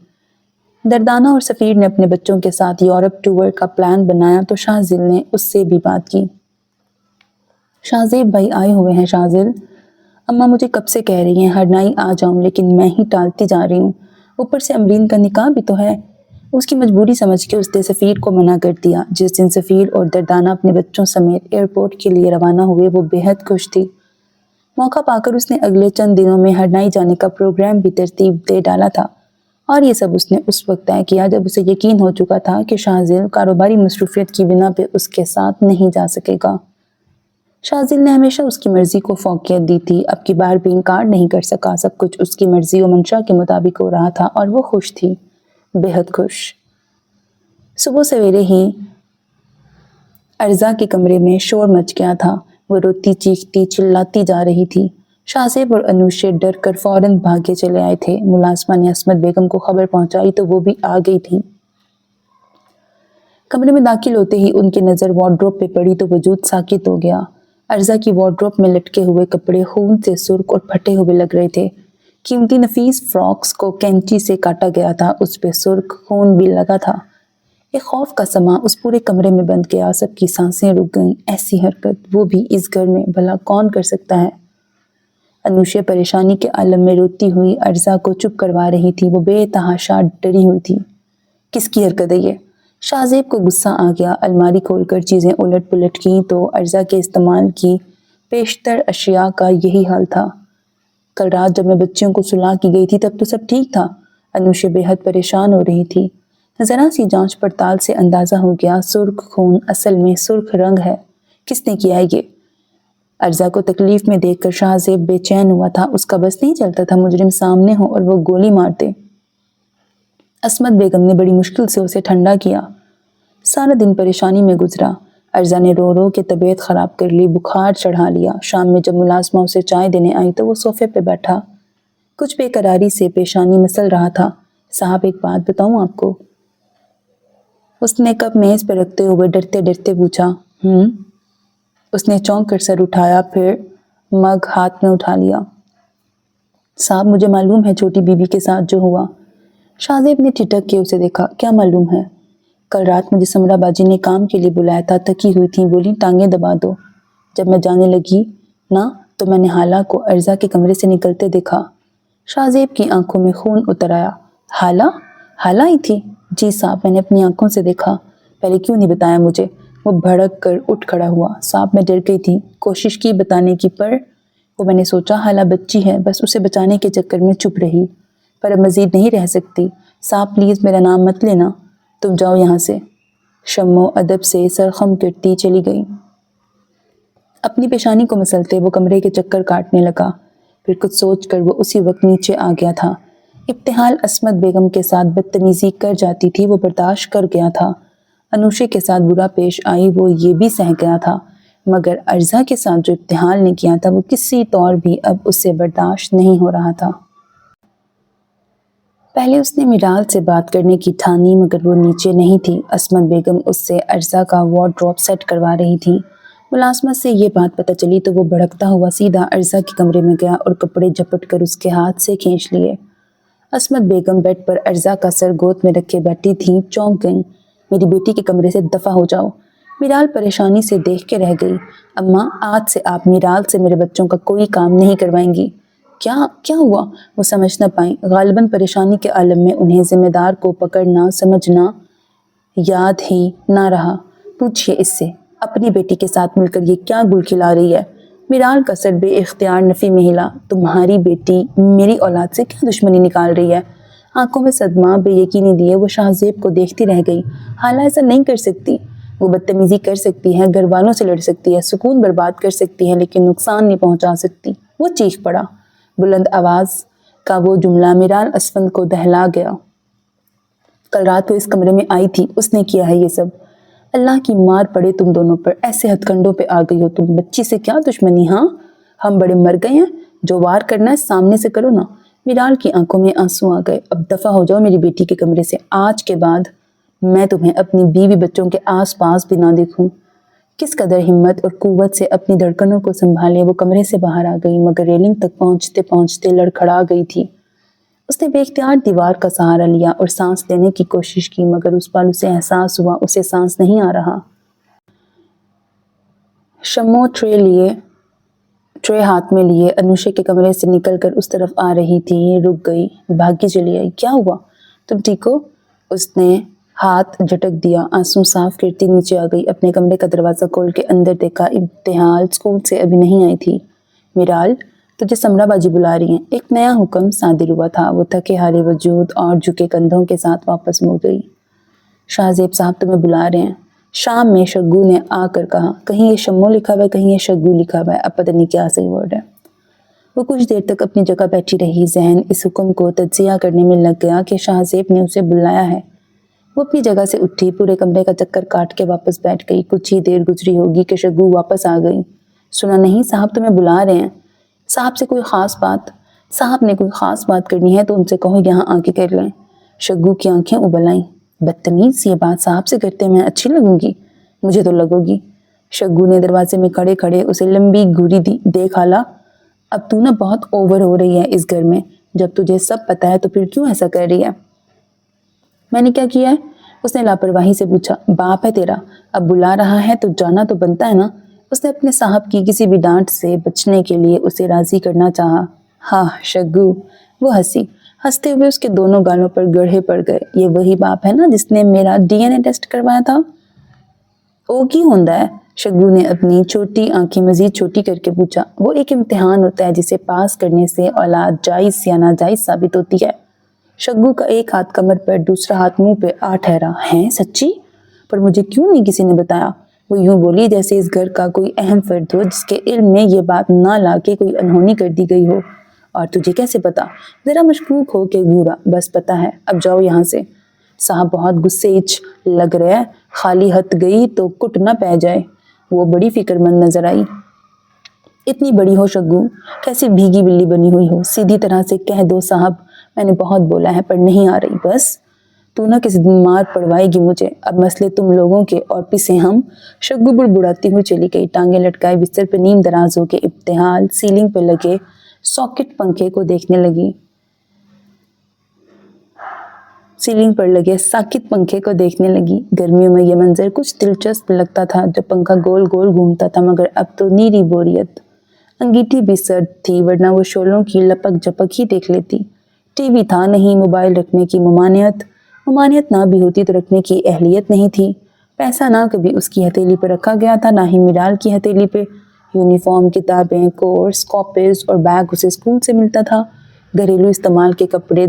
دردانہ اور سفیر نے اپنے بچوں کے ساتھ یورپ ٹور کا پلان بنایا تو شاہزل نے اس سے بھی بات کی۔ شاہزیب بھائی آئے ہوئے ہیں شاہزل، اماں مجھے کب سے کہہ رہی ہیں ہر نائی آ جاؤں، لیکن میں ہی ٹالتی جا رہی ہوں۔ اوپر سے امرین کا نکاح بھی تو ہے۔ اس کی مجبوری سمجھ کے اس نے سفیر کو منع کر دیا۔ جس دن سفیر اور دردانہ اپنے بچوں سمیت ایئرپورٹ کے لیے روانہ ہوئے وہ بے حد خوش تھی۔ موقع پا کر اس نے اگلے چند دنوں میں ہرنائی جانے کا پروگرام بھی ترتیب دے ڈالا تھا، اور یہ سب اس نے اس وقت طے کیا جب اسے یقین ہو چکا تھا کہ شاہزل کاروباری مصروفیت کی بنا پہ اس کے ساتھ نہیں جا سکے گا۔ شاہزل نے ہمیشہ اس کی مرضی کو فوقیت دی تھی، اب کی بار بھی انکار نہیں کر سکا۔ سب کچھ اس کی مرضی و منشا کے مطابق ہو رہا تھا اور وہ خوش تھی، بے حد خوش۔ صبح سویرے ہی ارزا کے کمرے میں شور مچ گیا تھا۔ وہ روتی چیختی چلاتی جا رہی تھی۔ شاہزیب اور انوشے ڈر کر فوراً بھاگے چلے آئے تھے۔ ملازمہ نے عصمت بیگم کو خبر پہنچائی تو وہ بھی آ گئی تھیں۔ کمرے میں داخل ہوتے ہی ان کی نظر وارڈروب پہ پڑی تو وجود ساکت ہو گیا۔ ارزا کی وارڈروب میں لٹکے ہوئے کپڑے خون سے سرخ اور پھٹے ہوئے لگ رہے تھے۔ قیمتی نفیس فراکس کو کینچی سے کاٹا گیا تھا، اس پہ سرخ خون بھی لگا تھا۔ ایک خوف کا سما اس پورے کمرے میں بند گیا۔ سب کی سانسیں رک گئیں۔ ایسی حرکت وہ بھی اس گھر میں بھلا کون کر سکتا ہے؟ انوشے پریشانی کے عالم میں روتی ہوئی ارزا کو چپ کروا رہی تھی۔ وہ بے تحاشا ڈری ہوئی تھی۔ کس کی حرکت ہے یہ؟ شاہزیب کو غصہ آ گیا، الماری کھول کر چیزیں الٹ پلٹ کی تو ارزا کے استعمال کی پیشتر اشیاء کا یہی حال تھا۔ کل رات جب میں بچیوں کو سلا کی گئی تھی تب تو سب ٹھیک تھا۔ انوشے بے حد پریشان ہو رہی تھی۔ ذرا سی جانچ پڑتال سے اندازہ ہو گیا سرخ خون اصل میں سرخ رنگ ہے۔ کس نے کیا ہے یہ؟ ارزا کو تکلیف میں دیکھ کر شاہزیب بے چین ہوا تھا۔ اس کا بس نہیں چلتا تھا مجرم سامنے ہو اور وہ گولی مار دے۔ عصمت بیگم نے بڑی مشکل سے اسے ٹھنڈا کیا۔ سارا دن پریشانی میں گزرا۔ ارزا نے رو رو کے طبیعت خراب کر لی، بخار چڑھا لیا۔ شام میں جب ملازمہ اسے چائے دینے آئی تو وہ صوفے پہ بیٹھا کچھ بے قراری سے پیشانی مسل رہا تھا۔ صاحب ایک بات بتاؤں آپ کو؟ اس نے کپ میز پہ رکھتے ہوئے ڈرتے ڈرتے پوچھا۔ اس نے چونک کر سر اٹھایا، پھر مگ ہاتھ میں اٹھا لیا۔ صاحب مجھے معلوم ہے چھوٹی بی بی کے ساتھ جو ہوا۔ شاہزیب نے ٹھٹک کے اسے دیکھا۔ کیا معلوم ہے؟ کل رات مجھے سمرہ باجی نے کام کے لیے بلایا تھا، تکی ہوئی تھی، بولی ٹانگیں دبا دو۔ جب میں جانے لگی نا تو میں نے حالہ کو ارزا کے کمرے سے نکلتے دیکھا۔ شاہزیب کی آنکھوں میں خون اتر آیا۔ حالہ؟ حالہ آئی تھی؟ جی صاحب میں نے اپنی آنکھوں سے دیکھا۔ پہلے کیوں نہیں بتایا مجھے؟ وہ بھڑک کر اٹھ کھڑا ہوا۔ صاحب میں ڈر گئی تھی، کوشش کی بتانے کی، پر وہ میں نے سوچا حالہ بچی ہے، بس اسے بچانے کے چکر میں چپ رہی، پر اب مزید نہیں رہ سکتی۔ صاحب پلیز میرا نام مت لینا، تم جاؤ یہاں سے۔ شمو ادب سے سرخم کرتی چلی گئی۔ اپنی پیشانی کو مسلتے وہ کمرے کے چکر کاٹنے لگا، پھر کچھ سوچ کر وہ اسی وقت نیچے آ گیا تھا۔ ابتحال عصمت بیگم کے ساتھ بدتمیزی کر جاتی تھی، وہ برداشت کر گیا تھا۔ انوشے کے ساتھ برا پیش آئی، وہ یہ بھی سہ گیا تھا، مگر ارزا کے ساتھ جو ابتحال نے کیا تھا وہ کسی طور بھی اب اس سے برداشت نہیں ہو رہا تھا۔ پہلے اس نے میرال سے بات کرنے کی ٹھانی، مگر وہ نیچے نہیں تھی۔ عصمت بیگم اس سے ارزا کا وارڈروب سیٹ کروا رہی تھی۔ ملازمت سے یہ بات پتہ چلی تو وہ بھڑکتا ہوا سیدھا ارزا کے کمرے میں گیا اور کپڑے جھپٹ کر اس کے ہاتھ سے کھینچ لیے۔ عصمت بیگم بیڈ پر ارزا کا سر گود میں رکھے بیٹھی تھیں، چونک گئیں۔ میری بیٹی کے کمرے سے دفع ہو جاؤ۔ میرال پریشانی سے دیکھ کے رہ گئی۔ اماں آج سے آپ میرال سے میرے بچوں کا کوئی کام نہیں کروائیں گی۔ کیا ہوا؟ وہ سمجھ نہ پائیں۔ غالباً پریشانی کے عالم میں انہیں ذمہ دار کو پکڑنا سمجھنا یاد ہی نہ رہا۔ پوچھئے اس سے، اپنی بیٹی کے ساتھ مل کر یہ کیا گل کھلا رہی ہے؟ میرال کا سر بے اختیار نفی میں ہلا۔ تمہاری بیٹی میری اولاد سے کیا دشمنی نکال رہی ہے؟ آنکھوں میں صدمہ بے یقینی لیے وہ شاہزیب کو دیکھتی رہ گئی۔ حالہ ایسا نہیں کر سکتی۔ وہ بدتمیزی کر سکتی ہے، گھر والوں سے لڑ سکتی ہے، سکون برباد کر سکتی ہے، لیکن نقصان نہیں پہنچا سکتی۔ وہ چیخ پڑا۔ بلند آواز کا وہ جملہ میرال اسفند کو دہلا گیا۔ کل رات وہ اس کمرے میں آئی تھی، اس نے کیا ہے یہ سب۔ اللہ کی مار پڑے تم دونوں پر، ایسے ہتھ کنڈوں پہ آ گئی ہو تم۔ بچی سے کیا دشمنی؟ ہاں ہم بڑے مر گئے ہیں؟ جو وار کرنا ہے سامنے سے کرو نا۔ میرال کی آنکھوں میں آنسو آ گئے۔ اب دفع ہو جاؤ میری بیٹی کے کمرے سے، آج کے بعد میں تمہیں اپنی بیوی بچوں کے آس پاس بھی نہ دیکھوں۔ کس قدر ہمت اور قوت سے اپنی دھڑکنوں کو سنبھالے وہ کمرے سے باہر آ گئی، مگر ریلنگ تک پہنچتے پہنچتے لڑکھڑا گئی تھی۔ اس نے بے اختیار دیوار کا سہارا لیا اور سانس لینے کی کوشش کی، مگر اس پل اسے احساس ہوا اسے سانس نہیں آ رہا۔ شمو ٹرے ہاتھ میں لیے انوشے کے کمرے سے نکل کر اس طرف آ رہی تھی، رک گئی، بھاگی چلی آئی۔ کیا ہوا؟ تم ٹھیک ہو؟ اس نے ہاتھ جھٹک دیا۔ آنسو صاف کرتی نیچے آ گئی، اپنے کمرے کا دروازہ کھول کے اندر دیکھا۔ ابتحال اسکول سے ابھی نہیں آئی تھی۔ میرال تجھے سمرہ باجی بلا رہی ہیں۔ ایک نیا حکم صادر ہوا تھا۔ وہ تھکے ہارے وجود اور جھکے کندھوں کے ساتھ واپس مڑ گئی۔ شاہزیب صاحب تمہیں بلا رہے ہیں۔ شام میں شگو نے آ کر کہا۔ کہیں یہ شمو لکھا ہوا ہے، کہیں یہ شگو لکھا ہوا ہے، اب پتہ نہیں کیا صحیح ورڈ ہے۔ وہ کچھ دیر تک اپنی جگہ بیٹھی رہی، ذہن اس حکم کو تجزیہ کرنے میں لگ گیا کہ شاہزیب نے اسے بلایا ہے۔ وہ اپنی جگہ سے اٹھی، پورے کمرے کا چکر کاٹ کے واپس بیٹھ گئی۔ کچھ ہی دیر گزری ہوگی کہ شگو واپس آ گئی۔ سنا نہیں صاحب تمہیں بلا رہے ہیں۔ صاحب سے کوئی خاص بات؟ صاحب نے کوئی خاص بات کرنی ہے تو ان سے کہو یہاں آ کے کر لیں۔ شگو کی آنکھیں ابل آئیں۔ بدتمیز، یہ بات صاحب سے کرتے میں اچھی لگوں گی؟ مجھے تو لگو گی۔ شگو نے دروازے میں کھڑے کھڑے اسے لمبی گھوری دی۔ دیکھ حالہ، اب تو نا بہت اوور ہو رہی ہے اس گھر میں۔ جب تجھے سب پتہ ہے تو پھر کیوں ایسا کر رہی ہے؟ میں نے کیا کیا ہے؟ اس نے لاپرواہی سے پوچھا۔ باپ ہے تیرا، اب بلا رہا ہے تو جانا تو بنتا ہے نا۔ اس نے اپنے صاحب کی کسی بھی ڈانٹ سے بچنے کے لیے اسے راضی کرنا چاہا۔ ہاں شگو، وہ ہنسی۔ ہنستے ہوئے اس کے دونوں گالوں پر گڑھے پڑ گئے۔ یہ وہی باپ ہے نا جس نے میرا DNA ٹیسٹ کروایا تھا؟ او کی ہوندا ہے؟ شگو نے اپنی چھوٹی آنکھیں مزید چھوٹی کر کے پوچھا۔ وہ ایک امتحان ہوتا ہے جسے پاس کرنے سے اولاد جائز یا ناجائز ثابت ہوتی ہے۔ شگو کا ایک ہاتھ کمر پر دوسرا ہاتھ منہ پہ آ ٹھہرا۔ ہیں سچی؟ پر مجھے کیوں نہیں کسی نے بتایا؟ وہ یوں بولی جیسے اس گھر کا کوئی اہم فرد ہو جس کے علم میں یہ بات نہ لا کے کوئی انہونی کر دی گئی ہو۔ اور تجھے کیسے پتا؟ ذرا مشکوک ہو کے گھورا۔ بس پتا ہے، اب جاؤ یہاں سے۔ صاحب بہت غصے اچ لگ رہے ہیں، خالی ہتھ گئی تو کٹ نہ پہ جائے۔ وہ بڑی فکر مند نظر آئی۔ اتنی بڑی ہو شگو، کیسی بھیگی بلی بنی ہوئی ہو، سیدھی طرح سے کہہ دو صاحب، میں نے بہت بولا ہے پر نہیں آ رہی۔ بس تو نہ کسی دن مار پڑوائے گی مجھے، اب مسئلے تم لوگوں کے اور پیسے ہم۔ شگو بڑبڑاتی ہوئی چلی گئی، ٹانگیں لٹکائے بستر پہ نیم دراز ہو کے ابتحال سیلنگ پہ لگے ساکٹ پنکھے کو دیکھنے لگی۔ سیلنگ پر لگے ساکت پنکھے کو دیکھنے لگی۔ گرمیوں میں یہ منظر کچھ دلچسپ لگتا تھا جب پنکھا گول گول گھومتا تھا، مگر اب تو نیری بوریت۔ انگیٹھی بھی سرد تھی ورنہ وہ شعلوں کی لپک جپک ہی دیکھ لیتی۔ ٹی وی تھا نہیں، موبائل رکھنے کی ممانعت نہ بھی ہوتی تو رکھنے کی اہلیت نہیں تھی۔ پیسہ نہ کبھی اس کی ہتھیلی پہ رکھا گیا تھا نہ ہی میرال کی ہتھیلی پہ۔ یونیفارم، کتابیں، کورس، کاپیز اور بیگ اسے اسکول سے ملتا تھا۔ گھریلو استعمال کے کپڑے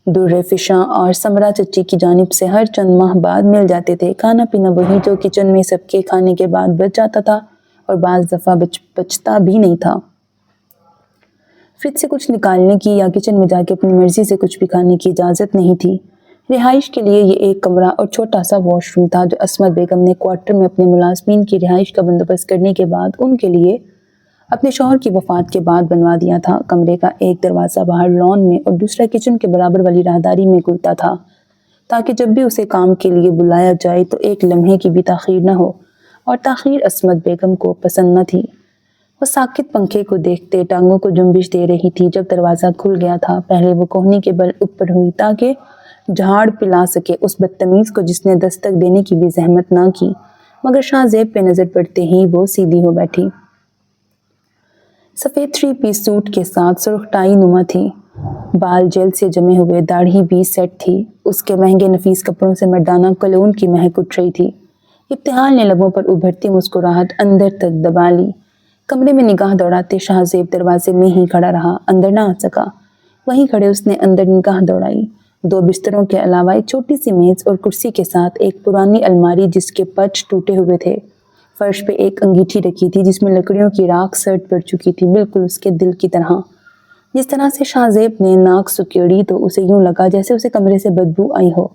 در فشاں اور سمرا چچی کی جانب سے ہر چند ماہ بعد مل جاتے تھے۔ کھانا پینا وہی جو کچن میں سب کے کھانے کے بعد بچ جاتا تھا اور بعض دفعہ بچتا بھی نہیں تھا۔ فریج سے کچھ نکالنے کی یا کچن میں جا کے اپنی مرضی سے کچھ بھی کھانے کی اجازت نہیں تھی۔ رہائش کے لیے یہ ایک کمرہ اور چھوٹا سا واش روم تھا جو عصمت بیگم نے کوارٹر میں اپنے ملازمین کی رہائش کا بندوبست کرنے کے بعد ان کے لیے اپنے شوہر کی وفات کے بعد بنوا دیا تھا۔ کمرے کا ایک دروازہ باہر لان میں اور دوسرا کچن کے برابر والی راہداری میں کھلتا تھا تاکہ جب بھی اسے کام کے لیے بلایا جائے تو ایک لمحے کی بھی تاخیر نہ ہو، اور تاخیر عصمت بیگم کو پسند نہ تھی۔ وہ ساکت پنکھے کو دیکھتے ٹانگوں کو جنبش دے رہی تھی جب دروازہ کھل گیا تھا۔ پہلے وہ کوہنی کے بل اوپر ہوئی تاکہ جھاڑ پلا سکے اس بدتمیز کو جس نے دستک دینے کی بھی زحمت نہ کی، مگر شاہ زیب پہ نظر پڑتے ہی وہ سیدھی ہو بیٹھی۔ سفید 3 پیس سوٹ کے ساتھ سرخ ٹائی نما تھی، بال جیل سے جمے ہوئے، داڑھی بھی سیٹ تھی۔ اس کے مہنگے نفیس کپڑوں سے مردانہ کلون کی مہک اٹھ رہی تھی۔ ابتحال نے لبوں پر ابھرتی مسکراہٹ اندر تک دبا لی۔ کمرے میں نگاہ دوڑاتے شاہ زیب دروازے میں ہی کھڑا رہا، اندر نہ آ سکا۔ وہیں کھڑے اس نے اندر نگاہ دوڑائی۔ 2 بستروں کے علاوہ ایک چھوٹی سی میز اور کرسی کے ساتھ ایک پرانی الماری جس کے پرچ ٹوٹے ہوئے تھے۔ فرش پہ ایک انگیٹھی رکھی تھی جس میں لکڑیوں کی راکھ سرد پڑ چکی تھی، بالکل اس کے دل کی طرح۔ جس طرح سے شاہ زیب نے ناک سکیڑی تو اسے یوں لگا جیسے اسے کمرے سے بدبو آئی ہو۔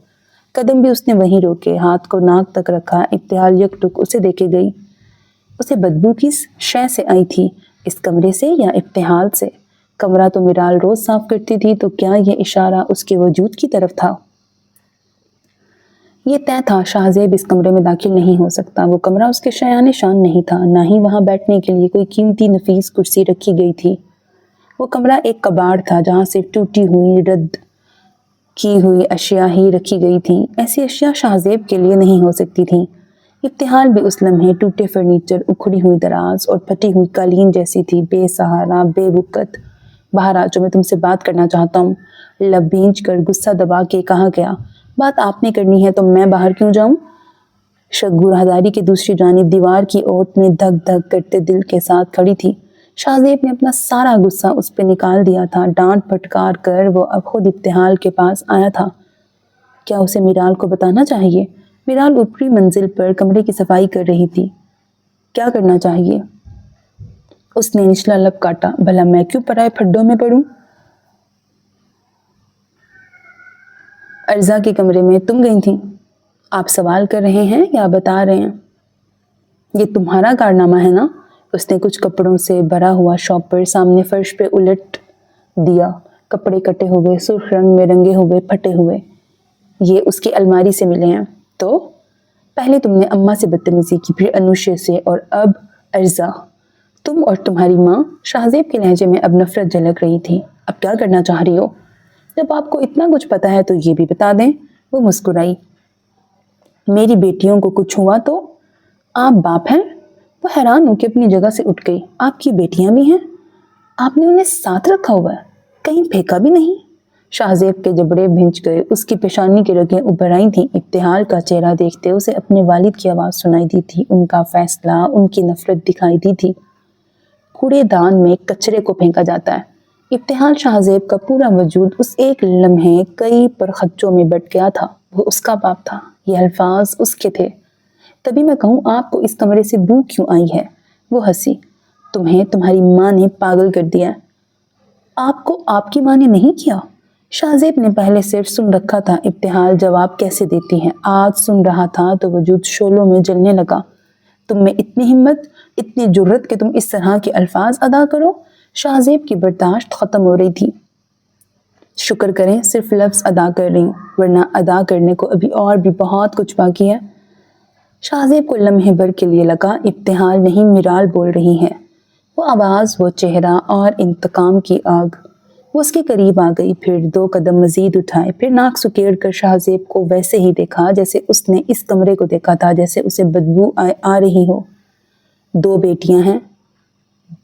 قدم بھی اس نے وہیں روکے، ہاتھ کو ناک تک رکھا۔ ابتحال یک ٹک اسے دیکھے گئی۔ اسے بدبو کس شے سے آئی تھی؟ اس کمرے سے یا ابتحال سے؟ کمرہ تو میرال روز صاف کرتی تھی، تو کیا یہ اشارہ اس کے وجود کی طرف تھا؟ یہ طے تھا شاہ زیب اس کمرے میں داخل نہیں ہو سکتا۔ وہ کمرہ اس کے شایان شان نہیں تھا، نہ ہی وہاں بیٹھنے کے لیے کوئی قیمتی نفیس کرسی رکھی گئی تھی۔ وہ کمرہ ایک کباڑ تھا جہاں صرف ٹوٹی ہوئی رد کی ہوئی اشیاء ہی رکھی گئی تھیں۔ ایسی اشیاء شاہ زیب کے لیے نہیں ہو سکتی تھیں۔ ابتحال بھی اس لمحے ٹوٹے فرنیچر، اکھڑی ہوئی دراز اور پھٹی ہوئی قالین جیسی تھی، بے سہارا، بے وقت۔ باہر آ جو، میں تم سے بات کرنا چاہتا ہوں، لب بھینچ کر غصہ دبا کے کہا گیا۔ بات آپ نے کرنی ہے تو میں باہر کیوں جاؤں؟ شگو راہداری کی دوسری جانب دیوار کی اوٹ میں دھک دھک کرتے دل کے ساتھ کھڑی تھی۔ شاہ زیب نے اپنا سارا غصہ اس پہ نکال دیا تھا۔ ڈانٹ پھٹکار کر وہ اب خود ابتحال کے پاس آیا تھا۔ کیا اسے میرال کو بتانا چاہیے؟ میرال اوپری منزل پر کمرے کی صفائی کر رہی تھی۔ کیا کرنا چاہیے؟ اس نے نچلا لب کاٹا۔ بھلا میں کیوں پرائے پھڈوں میں پڑوں؟ ارزا کے کمرے میں تم گئی تھی؟ آپ سوال کر رہے ہیں یا بتا رہے ہیں؟ یہ تمہارا کارنامہ ہے نا؟ اس نے کچھ کپڑوں سے بھرا ہوا شاپر سامنے فرش پہ الٹ دیا۔ کپڑے کٹے ہوئے، سرخ رنگ میں رنگے ہوئے، پھٹے ہوئے۔ یہ اس کی الماری سے ملے ہیں۔ تو پہلے تم نے اماں سے بدتمیزی کی، پھر انوشے سے، اور اب ارزا۔ تم اور تمہاری ماں۔ شاہ زیب کے لہجے میں اب نفرت جھلک رہی تھی۔ اب کیا کرنا چاہ رہی ہو؟ جب آپ کو اتنا کچھ پتا ہے تو یہ بھی بتا دیں۔ وہ مسکرائی۔ میری بیٹیوں کو کچھ ہوا تو آپ باپ ہیں؟ وہ حیران ہو کے اپنی جگہ سے اٹھ گئی۔ آپ کی بیٹیاں بھی ہیں؟ آپ نے انہیں ساتھ رکھا ہوا ہے؟ کہیں پھینکا بھی نہیں؟ شاہزیب کے جبڑے بھنج گئے، اس کی پیشانی کی رگیں ابھر آئی تھیں۔ ابتہال کا چہرہ دیکھتے اسے اپنے والد کی آواز سنائی دی تھی، ان کا فیصلہ، ان کی نفرت دکھائی دی تھی۔ کوڑے دان میں کچرے کو پھینکا جاتا ہے۔ ابتہال شاہزیب کا پورا وجود اس ایک لمحے کئی پرخچوں میں بٹ گیا تھا۔ وہ اس کا باپ تھا، یہ الفاظ اس کے تھے۔ تبھی میں کہوں آپ کو اس کمرے سے بو کیوں آئی ہے؟ وہ ہنسی۔ تمہیں تمہاری ماں نے پاگل کر دیا ہے۔ آپ کو آپ کی ماں نے نہیں کیا؟ شاہزیب نے پہلے صرف سن رکھا تھا، ابتہال جواب کیسے دیتی ہے۔ آج سن رہا تھا تو وجود شعلوں میں جلنے لگا۔ تم میں اتنی ہمت، اتنی جرت کہ تم اس طرح کے الفاظ ادا کرو؟ شاہزیب کی برداشت ختم ہو رہی تھی۔ شکر کریں صرف لفظ ادا کر رہی ہوں، ورنہ ادا کرنے کو ابھی اور بھی بہت کچھ باقی ہے۔ شاہزیب کو لمحے بھر کے لیے لگا ابتہال نہیں میرال بول رہی ہے۔ وہ آواز، وہ چہرہ اور انتقام کی آگ۔ وہ اس کے قریب آ گئی، پھر 2 قدم مزید اٹھائے، پھر ناک سکیڑ کر شاہزیب کو ویسے ہی دیکھا جیسے اس نے اس کمرے کو دیکھا تھا، جیسے اسے بدبو آ رہی ہو۔ 2 بیٹیاں ہیں،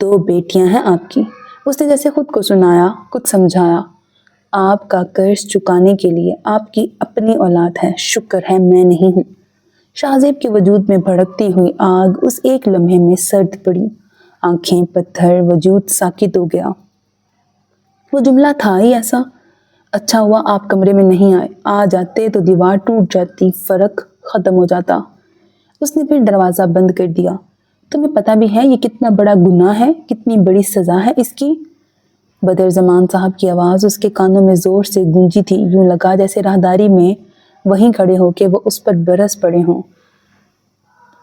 2 بیٹیاں ہیں آپ کی۔ اس نے جیسے خود کو سنایا، کچھ سمجھایا۔ آپ کا قرض چکانے کے لیے آپ کی اپنی اولاد ہے، شکر ہے میں نہیں ہوں۔ شاہزیب کے وجود میں بھڑکتی ہوئی آگ اس ایک لمحے میں سرد پڑی، آنکھیں پتھر، وجود ساکت ہو گیا۔ وہ جملہ تھا ہی ایسا۔ اچھا ہوا آپ کمرے میں نہیں آئے، آ جاتے تو دیوار ٹوٹ جاتی، فرق ختم ہو جاتا۔ اس نے پھر دروازہ بند کر دیا۔ تمہیں پتہ بھی ہے یہ کتنا بڑا گناہ ہے، کتنی بڑی سزا ہے اس کی؟ بدر زمان صاحب کی آواز اس کے کانوں میں زور سے گونجی تھی، یوں لگا جیسے راہداری میں وہیں کھڑے ہو کے وہ اس پر برس پڑے ہوں۔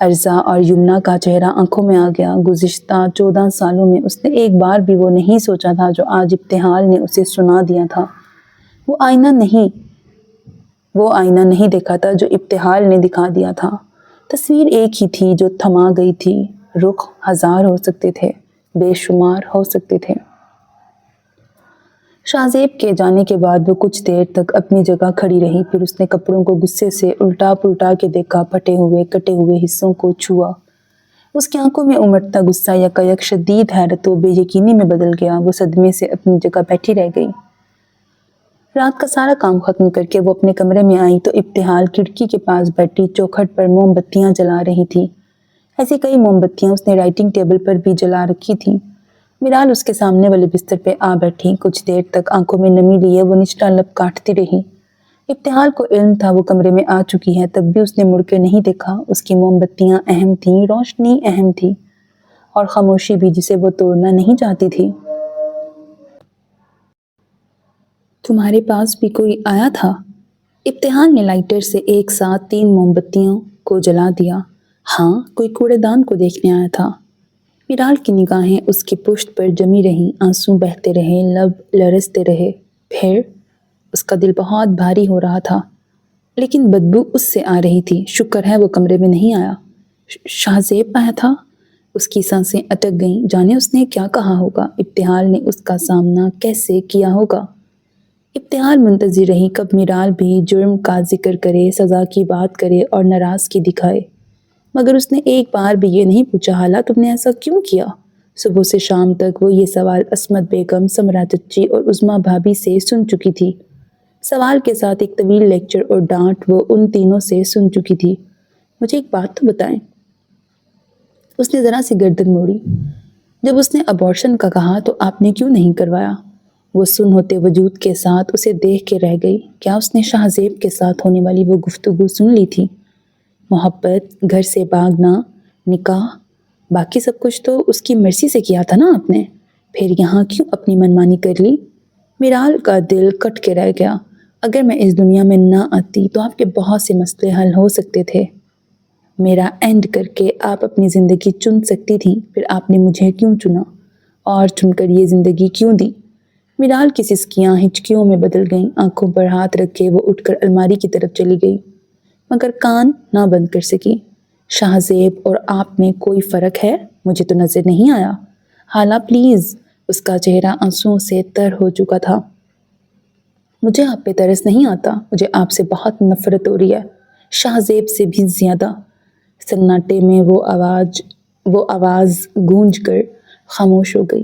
ارزا اور یمنا کا چہرہ آنکھوں میں آ گیا۔ گزشتہ 14 سالوں میں اس نے ایک بار بھی وہ نہیں سوچا تھا جو آج ابتہال نے اسے سنا دیا تھا۔ وہ آئینہ نہیں دیکھا تھا جو ابتہال نے دکھا دیا تھا۔ تصویر ایک ہی تھی جو تھما گئی تھی۔ رخ 1000 ہو سکتے تھے، بے شمار ہو سکتے تھے۔ شاہزیب کے جانے کے بعد وہ کچھ دیر تک اپنی جگہ کھڑی رہی، پھر اس نے کپڑوں کو غصے سے الٹا پلٹا کے دیکھا، پھٹے ہوئے کٹے ہوئے حصوں کو چھوا۔ اس کی آنکھوں میں امٹتا غصہ یکایک شدید حیرت و بے یقینی میں بدل گیا۔ وہ صدمے سے اپنی جگہ بیٹھی رہ گئی۔ رات کا سارا کام ختم کر کے وہ اپنے کمرے میں آئی تو ابتہال کھڑکی کے پاس بیٹھی چوکھٹ پر موم بتیاں جلا رہی تھی۔ ایسی کئی موم بتیاں اس نے رائٹنگ ٹیبل پر بھی جلا رکھی تھیں۔ میرال اس کے سامنے والے بستر پہ آ بیٹھی، کچھ دیر تک آنکھوں میں نمی لیے وہ نچلا لب کاٹتی رہی۔ ابتہال کو علم تھا وہ کمرے میں آ چکی ہے، تب بھی اس نے مڑ کے نہیں دیکھا۔ اس کی موم بتیاں اہم تھیں، روشنی اہم تھی، اور خاموشی بھی جسے وہ توڑنا نہیں چاہتی تھی۔ تمہارے پاس بھی کوئی آیا تھا؟ ابتہال نے لائٹر سے ایک ساتھ 3 موم بتیوں کو جلا دیا۔ ہاں، کوئی کوڑے دان کو دیکھنے آیا تھا۔ میرال کی نگاہیں اس کی پشت پر جمی رہیں، آنسو بہتے رہے، لب لرزتے رہے۔ پھر اس کا دل بہت بھاری ہو رہا تھا، لیکن بدبو اس سے آ رہی تھی۔ شکر ہے وہ کمرے میں نہیں آیا۔ شاہزیب آیا تھا؟ اس کی سانسیں اٹک گئیں، جانے اس نے کیا کہا ہوگا، ابتہال نے اس کا سامنا کیسے کیا ہوگا۔ ابتہال منتظر رہی کب میرال بھی جرم کا ذکر کرے، سزا کی بات کرے اور ناراضگی دکھائے، مگر اس نے ایک بار بھی یہ نہیں پوچھا حالہ تم نے ایسا کیوں کیا؟ صبح سے شام تک وہ یہ سوال عصمت بیگم، سمرا چچی اور عظمیٰ بھابھی سے سن چکی تھی۔ سوال کے ساتھ ایک طویل لیکچر اور ڈانٹ وہ ان تینوں سے سن چکی تھی۔ مجھے ایک بات تو بتائیں۔ اس نے ذرا سی گردن موڑی۔ جب اس نے ابارشن کا کہا تو آپ نے کیوں نہیں کروایا؟ وہ سن ہوتے وجود کے ساتھ اسے دیکھ کے رہ گئی۔ کیا اس نے شاہزیب کے ساتھ ہونے والی وہ گفتگو سن لی تھی؟ محبت، گھر سے بھاگنا، نکاح، باقی سب کچھ تو اس کی مرضی سے کیا تھا نا آپ نے، پھر یہاں کیوں اپنی منمانی کر لی؟ میرال کا دل کٹ کے رہ گیا۔ اگر میں اس دنیا میں نہ آتی تو آپ کے بہت سے مسئلے حل ہو سکتے تھے۔ میرا اینڈ کر کے آپ اپنی زندگی چن سکتی تھیں، پھر آپ نے مجھے کیوں چنا اور چن کر یہ زندگی کیوں دی؟ میرال کی سسکیاں ہچکیوں میں بدل گئیں، آنکھوں پر ہاتھ رکھ کے وہ اٹھ کر الماری کی طرف چلی گئی، مگر کان نہ بند کر سکی۔ شاہزیب اور آپ میں کوئی فرق ہے؟ مجھے تو نظر نہیں آیا۔ حالہ پلیز، اس کا چہرہ آنسوؤں سے تر ہو چکا تھا۔ مجھے آپ پہ ترس نہیں آتا، مجھے آپ سے بہت نفرت ہو رہی ہے، شاہزیب سے بھی زیادہ۔ سناٹے میں وہ آواز گونج کر خاموش ہو گئی۔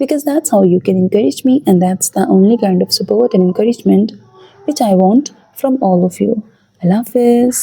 because that's how you can encourage me, and that's the only kind of support and encouragement which I want from all of you. Allah Hafiz.